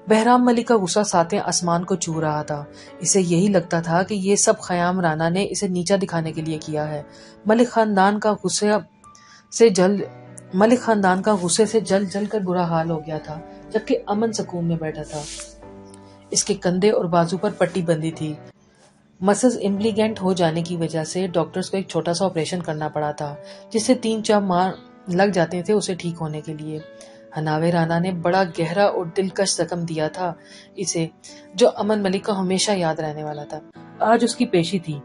بہرام ملک کا غصہ ساتیں آسمان کو چھو رہا تھا۔ اسے یہی لگتا تھا کہ یہ سب خیام رانا نے اسے نیچا دکھانے کے لیے کیا ہے۔ ملک خاندان کا غصے سے جل جل کر برا حال ہو گیا تھا، جبکہ امن سکون میں بیٹھا تھا۔ اس کے کندھے اور بازو پر پٹی بندھی تھی۔ مسز امبلیگنٹ ہو جانے کی وجہ سے ڈاکٹرز کو ایک چھوٹا سا آپریشن کرنا پڑا تھا جس سے 3-4 ماہ لگ جاتے تھے اسے ٹھیک ہونے کے لیے۔ ہناوے رانا نے بڑا گہرا اور دلکش زخم دیا تھا اسے، جو امن ملک کو ہمیشہ یاد رہنے والا تھا۔ آج اس کی پیشی تھی،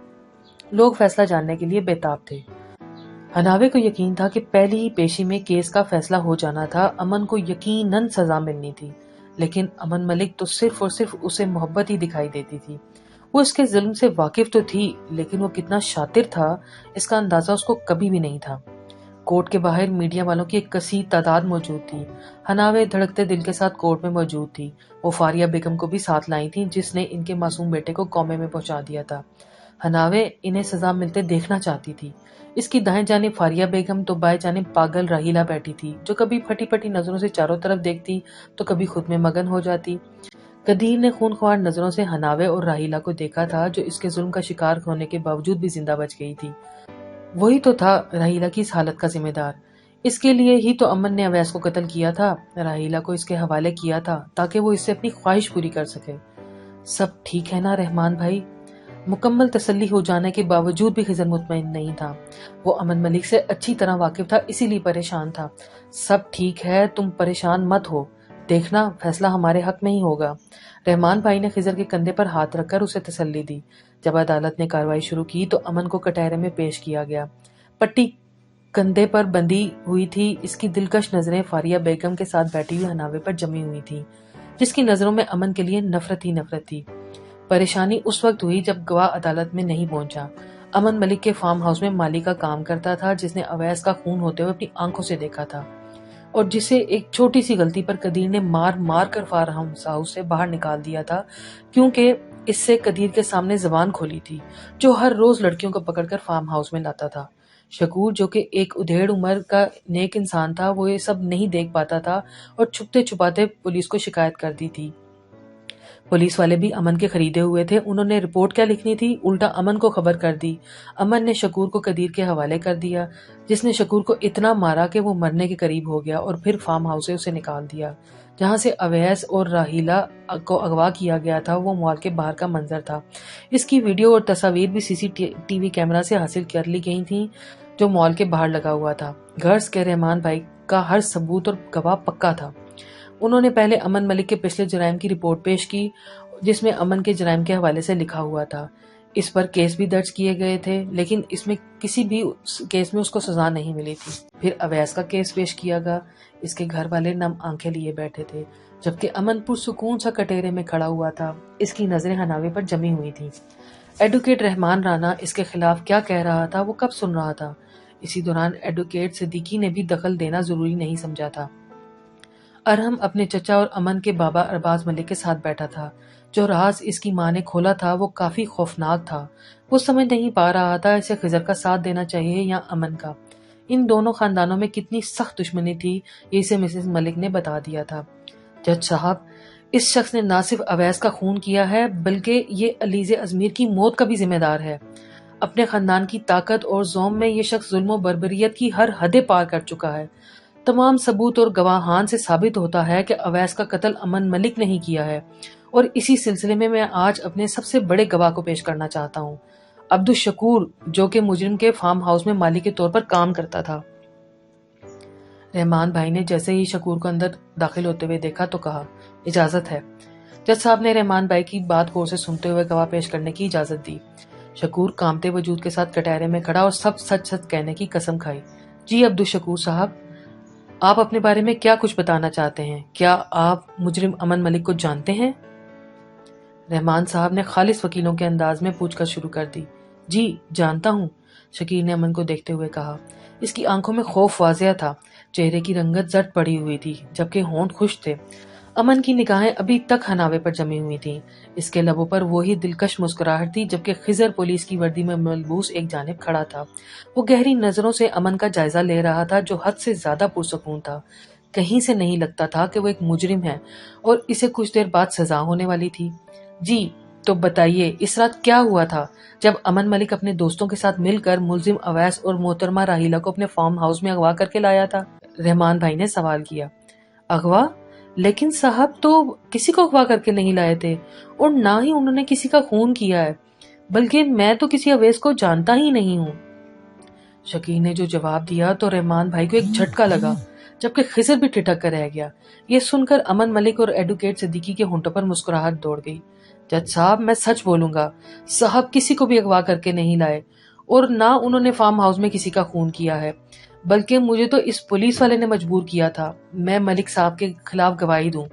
لوگ فیصلہ جاننے کے لیے بےتاب تھے۔ ہناوے کو یقین تھا کہ پہلی ہی پیشی میں کیس کا فیصلہ ہو جانا تھا، امن کو یقیناً سزا ملنی تھی، لیکن امن ملک تو صرف اور صرف اسے محبت ہی دکھائی دیتی تھی۔ وہ اس کے ظلم سے واقف تو تھی، لیکن وہ کتنا شاطر تھا اس کا اندازہ اس کو کبھی بھی نہیں تھا۔ کورٹ کے باہر میڈیا والوں کی ایک کثیر تعداد موجود تھی۔ ہناوے دھڑکتے دل کے ساتھ کورٹ میں موجود تھی۔ وہ فاریہ بیگم کو بھی ساتھ لائی تھی جس نے ان کے معصوم بیٹے کو کومے میں پہنچا دیا تھا۔ ہناوے انہیں سزا ملتے دیکھنا چاہتی تھی۔ اس کی دائیں جانب فاریہ بیگم تو بائیں جانب پاگل راہیلہ بیٹھی تھی، جو کبھی پھٹی پھٹی نظروں سے چاروں طرف دیکھتی تو کبھی خود میں مگن ہو جاتی۔ قدیر نے خونخوار نظروں سے ہناوے اور راہیلہ کو دیکھا تھا، جو اس کے ظلم کا شکار ہونے کے باوجود بھی زندہ بچ گئی تھی۔ وہی تو تھا راہیلہ کی اس حالت کا ذمہ دار۔ اس کے لیے ہی تو امن نے اویس کو قتل کیا تھا، راہیلہ کو اس کے حوالے کیا تھا تاکہ وہ اس سے اپنی خواہش پوری کر سکے۔ سب ٹھیک ہے نا رحمان بھائی؟ مکمل تسلی ہو جانے کے باوجود بھی خضر مطمئن نہیں تھا۔ وہ امن ملک سے اچھی طرح واقف تھا، اسی لیے پریشان تھا۔ سب ٹھیک ہے، تم پریشان مت ہو، دیکھنا فیصلہ ہمارے حق میں ہی ہوگا۔ رحمان بھائی نے خضر کے کندھے پر ہاتھ رکھ کر اسے تسلی دی۔ جب عدالت نے کارروائی شروع کی تو امن کو کٹہرے میں پیش کیا گیا۔ پٹی کندھے پر بندھی ہوئی تھی، اس کی دلکش نظریں فاریہ بیگم کے ساتھ بیٹھی ہوئی ہناوے پر جمی ہوئی تھی، جس کی نظروں میں امن کے لیے نفرت ہی نفرت تھی۔ پریشانی اس وقت ہوئی جب گواہ عدالت میں نہیں پہنچا۔ امن ملک کے فارم ہاؤس میں مالی کا کام کرتا تھا، جس نے اویس کا خون ہوتے ہوئے اپنی آنکھوں سے دیکھا تھا، اور جسے ایک چھوٹی سی غلطی پر قدیر نے مار مار کر فارم ہاؤس سے باہر نکال دیا تھا، کیونکہ اس سے قدیر کے سامنے زبان کھولی تھی، جو ہر روز لڑکیوں کو پکڑ کر فارم ہاؤس میں لاتا تھا۔ شکور، جو کہ ایک ادھیڑ عمر کا نیک انسان تھا، وہ یہ سب نہیں دیکھ پاتا تھا اور چھپتے چھپاتے پولیس کو شکایت کر دی تھی۔ پولیس والے بھی امن کے خریدے ہوئے تھے، انہوں نے رپورٹ کیا لکھنی تھی، الٹا امن کو خبر کر دی۔ امن نے شکور کو قدیر کے حوالے کر دیا، جس نے شکور کو اتنا مارا کہ وہ مرنے کے قریب ہو گیا، اور پھر فارم ہاؤس سے اسے نکال دیا جہاں سے اویس اور راہیلہ کو اغوا کیا گیا تھا۔ وہ مال کے باہر کا منظر تھا۔ اس کی ویڈیو اور تصاویر بھی سی سی ٹی وی کیمرہ سے حاصل کر لی گئی تھیں جو مال کے باہر لگا ہوا تھا۔ غرض کہ رحمان بھائی کا ہر ثبوت اور گواہ پکا تھا۔ انہوں نے پہلے امن ملک کے پچھلے جرائم کی رپورٹ پیش کی، جس میں امن کے جرائم کے حوالے سے لکھا ہوا تھا۔ اس پر کیس بھی درج کیے گئے تھے، لیکن اس میں کسی بھی کیس میں اس کو سزا نہیں ملی تھی۔ پھر اویس کا کیس پیش کیا گیا۔ اس کے گھر والے نم آنکھیں لیے بیٹھے تھے، جبکہ امن پرسکون سا کٹہرے میں کھڑا ہوا تھا۔ اس کی نظریں ہناوے پر جمی ہوئی تھیں۔ ایڈوکیٹ رحمان رانا اس کے خلاف کیا کہہ رہا تھا، وہ کب سن رہا تھا؟ اسی دوران ایڈوکیٹ صدیقی نے بھی دخل دینا ضروری نہیں سمجھا تھا۔ ارحم اپنے چچا اور امن کے بابا ارباز ملک کے ساتھ بیٹھا تھا۔ جو راز اس کی ماں نے کھولا تھا وہ کافی خوفناک تھا۔ وہ سمجھ نہیں پا رہا تھا اسے خضر کا ساتھ دینا چاہیے یا امن کا۔ ان دونوں خاندانوں میں کتنی سخت دشمنی تھی، یہ اسے مسز ملک نے بتا دیا تھا۔ جج صاحب، اس شخص نے نہ صرف اویس کا خون کیا ہے، بلکہ یہ علیز ازمیر کی موت کا بھی ذمہ دار ہے۔ اپنے خاندان کی طاقت اور زوم میں یہ شخص ظلم و بربریت کی ہر حدیں پار کر چکا ہے۔ تمام ثبوت اور گواہان سے ثابت ہوتا ہے کہ اویس کا قتل امن ملک نے ہی کیا ہے، اور اسی سلسلے میں میں آج اپنے سب سے بڑے گواہ کو پیش کرنا چاہتا ہوں، عبدالشکور، جو کہ مجرم کے فارم ہاؤس میں مالی کے طور پر کام کرتا تھا۔ رحمان بھائی نے جیسے ہی شکور کو اندر داخل ہوتے ہوئے دیکھا تو کہا، اجازت ہے۔ جج صاحب نے رحمان بھائی کی بات غور سے سنتے ہوئے گواہ پیش کرنے کی اجازت دی۔ شکور کامتے وجود کے ساتھ کٹہرے میں کھڑا اور سب سچ سچ کہنے کی قسم کھائی۔ جی عبدالشکور صاحب، آپ اپنے بارے میں کیا کچھ بتانا چاہتے ہیں؟ کیا آپ مجرم امن ملک کو جانتے ہیں؟ رحمان صاحب نے خالص وکیلوں کے انداز میں پوچھ کر شروع کر دی۔ جی جانتا ہوں، شکیر نے امن کو دیکھتے ہوئے کہا۔ اس کی آنکھوں میں خوف واضح تھا، چہرے کی رنگت زرد پڑی ہوئی تھی، جبکہ ہونٹ خشک تھے۔ امن کی نگاہیں ابھی تک ہناوے پر جمی ہوئی تھیں، اس کے لبوں پر وہی دلکش مسکراہٹ تھی، جبکہ خضر پولیس کی وردی میں ملبوس ایک جانب کھڑا تھا۔ وہ گہری نظروں سے امن کا جائزہ لے رہا تھا، جو حد سے زیادہ پرسکون تھا۔ کہیں سے نہیں لگتا تھا کہ وہ ایک مجرم ہے اور اسے کچھ دیر بعد سزا ہونے والی تھی۔ جی تو بتائیے، اس رات کیا ہوا تھا جب امن ملک اپنے دوستوں کے ساتھ مل کر ملزم اویس اور محترمہ راہیلہ کو اپنے فارم ہاؤس میں اغوا کر کے لایا تھا؟ رحمان بھائی نے سوال کیا۔ اغوا؟ لیکن صاحب تو کسی کو اغوا کر کے نہیں لائے تھے، اور نہ ہی انہوں نے کسی کا خون کیا ہے۔ بلکہ میں تو کسی اویس کو جانتا ہی نہیں ہوں۔ شکیل نے جو جواب دیا تو رحمان بھائی کو ایک جھٹکا لگا، جبکہ خضر بھی ٹھٹک کر رہ گیا۔ یہ سن کر امن ملک اور ایڈوکیٹ صدیقی کے ہونٹوں پر مسکراہٹ دوڑ گئی۔ جج صاحب، میں سچ بولوں گا، صاحب کسی کو بھی اغوا کر کے نہیں لائے، اور نہ انہوں نے فارم ہاؤس میں کسی کا خون کیا ہے، بلکہ مجھے تو اس پولیس والے نے مجبور کیا تھا میں ملک صاحب کے خلاف گواہی دوں۔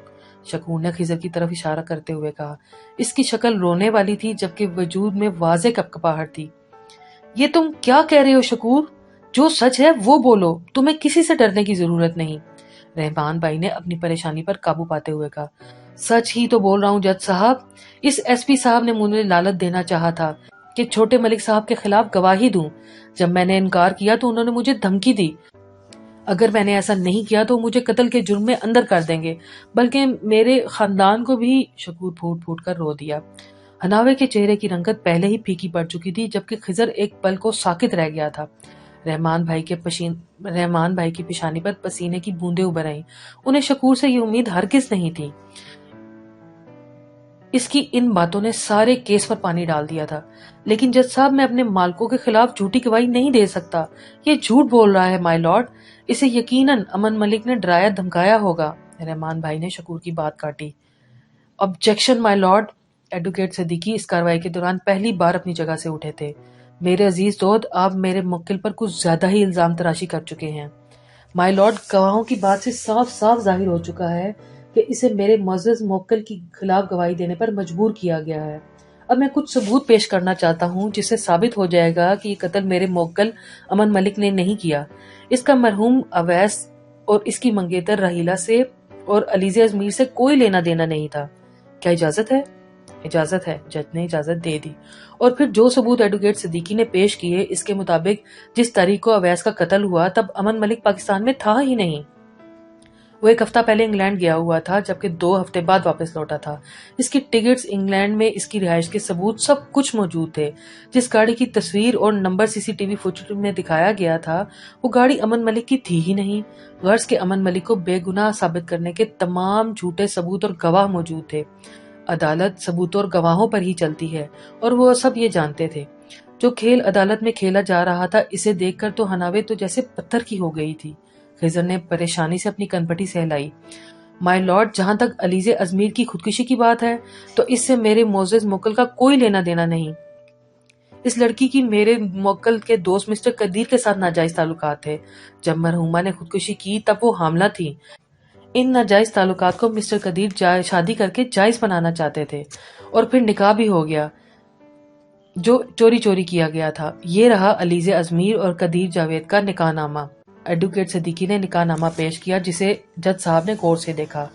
شکور نے خضر کی طرف اشارہ کرتے ہوئے کہا۔ اس کی شکل رونے والی تھی، جبکہ وجود میں واضح کپکپاہٹ تھی۔ یہ تم کیا کہہ رہے ہو شکور؟ جو سچ ہے وہ بولو، تمہیں کسی سے ڈرنے کی ضرورت نہیں۔ رحمان بھائی نے اپنی پریشانی پر قابو پاتے ہوئے کہا۔ سچ ہی تو بول رہا ہوں جج صاحب، اس ایس پی صاحب نے مجھے لالچ دینا چاہا تھا کہ چھوٹے ملک صاحب کے خلاف گواہی دوں۔ جب میں نے انکار کیا تو انہوں نے مجھے دھمکی دی، اگر میں نے ایسا نہیں کیا تو مجھے قتل کے جرم میں اندر کر دیں گے، بلکہ میرے خاندان کو بھی۔ شکور پھوٹ پھوٹ کر رو دیا۔ حناوے کے چہرے کی رنگت پہلے ہی پھیکی پڑ چکی تھی، جبکہ خضر ایک پل کو ساکت رہ گیا تھا۔ رحمان بھائی کی پیشانی پر پسینے کی بوندیں ابھر آئیں۔ انہیں شکور سے یہ امید ہرگز نہیں تھی۔ اس کی ان باتوں نے سارے کیس پر پانی ڈال دیا تھا۔ لیکن جج صاحب، میں اپنے مالکوں کے خلاف جھوٹی گواہی نہیں دے سکتا۔ یہ جھوٹ بول رہا ہے مائی لارڈ، اسے یقیناً امن ملک نے ڈرایا دھمکایا ہوگا۔ رحمان بھائی نے شکور کی بات کاٹی۔ آبجیکشن مائی لارڈ۔ ایڈوکیٹ صدیقی اس کارروائی کے دوران پہلی بار اپنی جگہ سے اٹھے تھے۔ میرے عزیز دوست، آپ میرے موکل پر کچھ زیادہ ہی الزام تراشی کر چکے ہیں۔ مائی لارڈ، گواہوں کی بات سے صاف صاف ظاہر ہو چکا ہے کہ اسے میرے معزز موکل کی خلاف گواہی دینے پر مجبور کیا گیا ہے۔ اب میں کچھ ثبوت پیش کرنا چاہتا ہوں جس سے ثابت ہو جائے گا کہ یہ قتل میرے موکل امن ملک نے نہیں کیا۔ اس کا مرحوم اویس اور اس کی منگیتر راحیلہ سے اور علیزہ ازمیر سے کوئی لینا دینا نہیں تھا۔ کیا اجازت ہے؟ اجازت ہے۔ جج نے اجازت دے دی، اور پھر جو ثبوت ایڈوکیٹ صدیقی نے پیش کیے، اس کے مطابق جس تاریخ کو اویس کا قتل ہوا تب امن ملک پاکستان میں تھا ہی نہیں۔ وہ ایک ہفتہ پہلے انگلینڈ گیا ہوا تھا، جبکہ 2 ہفتے بعد واپس لوٹا تھا۔ اس کی ٹکٹس، انگلینڈ میں اس کی رہائش کے ثبوت، سب کچھ موجود تھے۔ جس گاڑی کی تصویر اور نمبر CCTV فوٹیج میں دکھایا گیا تھا، وہ گاڑی امن ملک کی تھی ہی نہیں۔ غرض کہ امن ملک کو بے گناہ ثابت کرنے کے تمام جھوٹے ثبوت اور گواہ موجود تھے۔ عدالت ثبوتوں اور گواہوں پر ہی چلتی ہے، اور وہ سب یہ جانتے تھے۔ جو کھیل عدالت میں کھیلا جا رہا تھا، اسے دیکھ کر تو حناوے تو جیسے پتھر کی ہو گئی تھی۔ خضر نے پریشانی سے اپنی کنپٹی سہلائی۔ مائی لارڈ، جہاں تک علیزہ ازمیر کی خودکشی کی بات ہے تو اس سے میرے معزز موکل کا کوئی لینا دینا نہیں۔ اس لڑکی کی میرے موکل کے دوست مسٹر قدیر کے ساتھ ناجائز تعلقات تھے۔ جب مرحومہ نے خودکشی کی تب وہ حاملہ تھی۔ ان ناجائز تعلقات کو مسٹر قدیر شادی کر کے جائز بنانا چاہتے تھے، اور پھر نکاح بھی ہو گیا جو چوری چوری کیا گیا تھا۔ یہ رہا علیزہ ازمیر اور قدیر جاوید کا نکاح نامہ۔ ایڈوکیٹ صدیقی نے نکاح نامہ پیش کیا، جسے جج صاحب نے غور سے دیکھا۔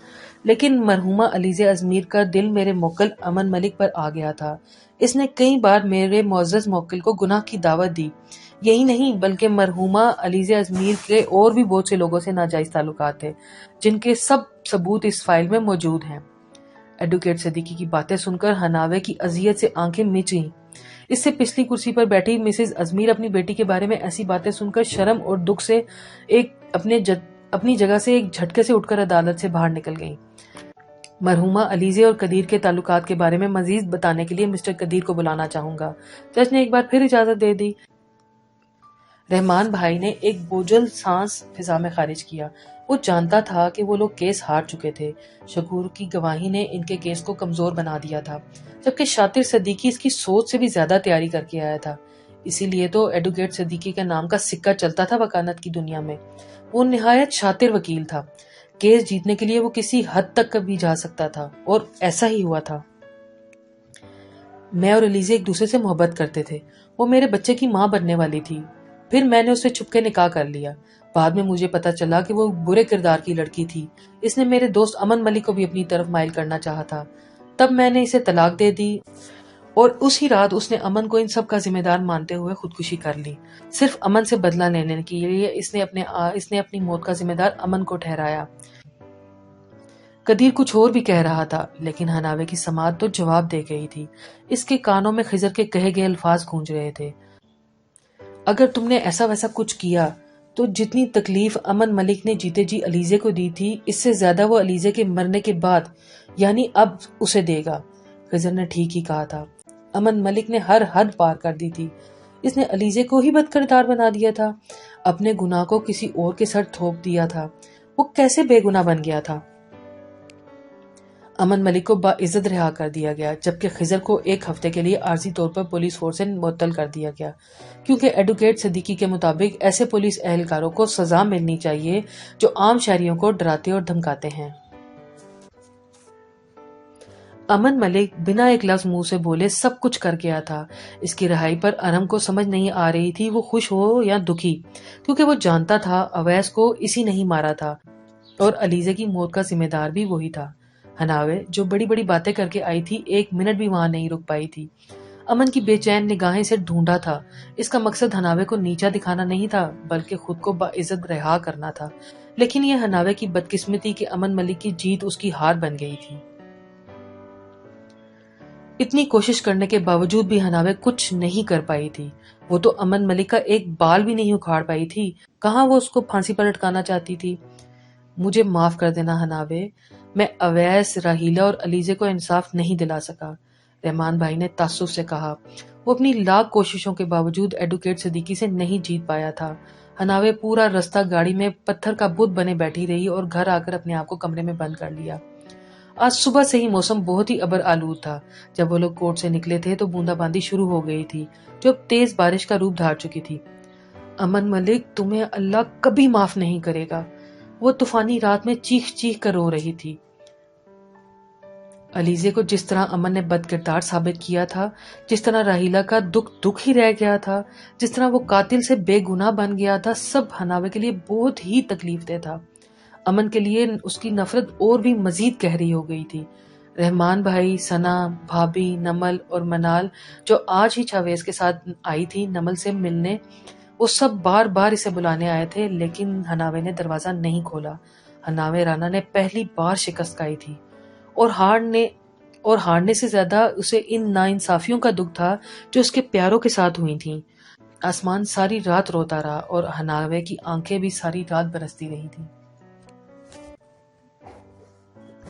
لیکن مرحومہ علیزہ ازمیر کا دل میرے موکل امن ملک پر آ گیا تھا۔ اس نے کئی بار میرے معزز موکل کو گناہ کی دعوت دی۔ یہی نہیں بلکہ مرحومہ علیزہ ازمیر کے اور بھی بہت سے لوگوں سے ناجائز تعلقات تھے، جن کے سب ثبوت اس فائل میں موجود ہیں۔ ایڈوکیٹ صدیقی کی باتیں سن کر حناوے کی اذیت سے آنکھیں مچ گئیں۔ اس سے پچھلی کرسی پر بیٹھی مسز ازمیر اپنی بیٹی کے بارے میں ایسی باتیں سن کر شرم اور دکھ سے اپنی جگہ سے ایک جھٹکے سے اٹھ کر عدالت سے باہر نکل گئیں۔ مرحومہ علیزہ اور قدیر کے تعلقات کے بارے میں مزید بتانے کے لیے مسٹر قدیر کو بلانا چاہوں گا۔ جج نے ایک بار پھر اجازت دے دی۔ رحمان بھائی نے ایک بوجھل سانس فضا میں خارج کیا۔ وہ جانتا تھا کہ وہ لوگ کیس ہار چکے تھے۔ شکور کی گواہی نے ان کے کیس کو کمزور بنا دیا تھا، جبکہ شاطر صدیقی اس کی سوچ سے بھی زیادہ تیاری کر کے آیا تھا۔ اسی لیے تو ایڈوکیٹ صدیقی کے نام کا سکہ چلتا تھا وکالت کی دنیا میں۔ وہ نہایت شاطر وکیل تھا۔ کیس جیتنے کے لیے وہ کسی حد تک بھی جا سکتا تھا، اور ایسا ہی ہوا تھا۔ میں اور علیزہ ایک دوسرے سے محبت کرتے تھے۔ وہ میرے بچے کی ماں بننے والی تھی۔ پھر میں نے اسے چھپ کے نکاح کر لیا۔ بعد میں مجھے پتا چلا کہ وہ برے کردار کی لڑکی تھی۔ اس نے میرے دوست امن ملک کو بھی اپنی طرف مائل کرنا چاہا تھا۔ تب میں نے اسے طلاق دے دی، اور اسی رات اس نے امن کو ان سب کا ذمہ دار مانتے ہوئے خودکشی کر لی۔ صرف امن سے بدلہ لینے کے لیے اس نے اپنی موت کا ذمہ دار امن کو ٹھہرایا۔ قدیر کچھ اور بھی کہہ رہا تھا، لیکن حناوے کی سماعت تو جواب دے گئی تھی۔ اس کے کانوں میں خضر کے کہے گئے الفاظ گونج رہے تھے۔ اگر تم نے ایسا ویسا کچھ کیا تو جتنی تکلیف امن ملک نے جیتے جی علیزہ کو دی تھی، اس سے زیادہ وہ علیزہ کے مرنے کے بعد یعنی اب اسے دے گا۔ خضر نے ٹھیک ہی کہا تھا۔ امن ملک نے ہر حد پار کر دی تھی. اس نے علیزے کو ہی بد کردار بنا دیا تھا، اپنے گناہ کو کسی اور کے سر تھوپ دیا تھا. وہ کیسے بے گناہ بن گیا تھا؟ امن ملک کو باعزت رہا کر دیا گیا، جبکہ خضر کو 1 ہفتے کے لیے عارضی طور پر پولیس فورس سے معطل کر دیا گیا، کیونکہ ایڈوکیٹ صدیقی کے مطابق ایسے پولیس اہلکاروں کو سزا ملنی چاہیے جو عام شہریوں کو ڈراتے اور دھمکاتے ہیں. امن ملک بنا ایک لفظ منہ سے بولے سب کچھ کر گیا تھا. اس کی رہائی پر انم کو سمجھ نہیں آ رہی تھی وہ خوش ہو یا دکھی، کیونکہ وہ جانتا تھا اویس کو اسی نہیں مارا تھا اور علیزے کی موت کا ذمہ دار بھی وہی تھا. ہناوے جو بڑی بڑی باتیں کر کے آئی تھی 1 منٹ بھی وہاں نہیں رک پائی تھی. امن کی بے چین نگاہیں سے ڈھونڈا تھا. اس کا مقصد ہناوے کو نیچا دکھانا نہیں تھا بلکہ خود کو باعزت رہا کرنا تھا، لیکن یہ ہناوے کی بدقسمتی کہ امن ملک کی جیت اس کی ہار بن گئی تھی. اتنی کوشش کرنے کے باوجود بھی ہناوے کچھ نہیں کر پائی تھی. وہ تو امن ملک کا ایک بال بھی نہیں اکھاڑ پائی تھی، کہاں وہ اس کو پھانسی پر لٹکانا چاہتی تھی. مجھے معاف کر دینا ہناوے، میں اویس، راہیلہ اور علیزے کو انصاف نہیں دلا سکا، رحمان بھائی نے تعصب سے کہا. وہ اپنی لاکھ کوششوں کے باوجود ایڈوکیٹ صدیقی سے نہیں جیت پایا تھا. ہناوے پورا رستہ گاڑی میں پتھر کا بت بنے بیٹھی رہی اور گھر آ کر اپنے آپ کو کمرے میں بند کر لیا. آج صبح سے ہی موسم بہت ہی ابر آلود تھا. جب وہ لوگ کورٹ سے نکلے تھے تو بوندا باندی شروع ہو گئی تھی جو اب تیز بارش کا روپ دھار چکی تھی. امن ملک، تمہیں اللہ کبھی معاف نہیں کرے گا، وہ طوفانی رات میں چیخ چیخ کر رو رہی تھی. علیزے کو جس طرح امن نے بد کردار ثابت کیا تھا، جس طرح راہیلہ کا دکھ ہی رہ گیا تھا، جس طرح وہ قاتل سے بے گناہ بن گیا تھا، سب ہناوے کے لیے بہت ہی تکلیف دہ تھا. امن کے لیے اس کی نفرت اور بھی مزید گہری ہو گئی تھی. رحمان بھائی، ثنا، بھابھی، نمل اور منال جو آج ہی چاویز کے ساتھ آئی تھی نمل سے ملنے، وہ سب بار بار اسے بلانے آئے تھے، لیکن ہناوے نے دروازہ نہیں کھولا. ہناوے رانا نے پہلی بار شکست کھائی تھی اور ہارنے سے زیادہ اسے ان ناانصافیوں کا دکھ تھا جو اس کے پیاروں کے ساتھ ہوئی تھیں. آسمان ساری رات روتا رہا اور ہناوے کی آنکھیں بھی ساری رات برستی رہی تھی.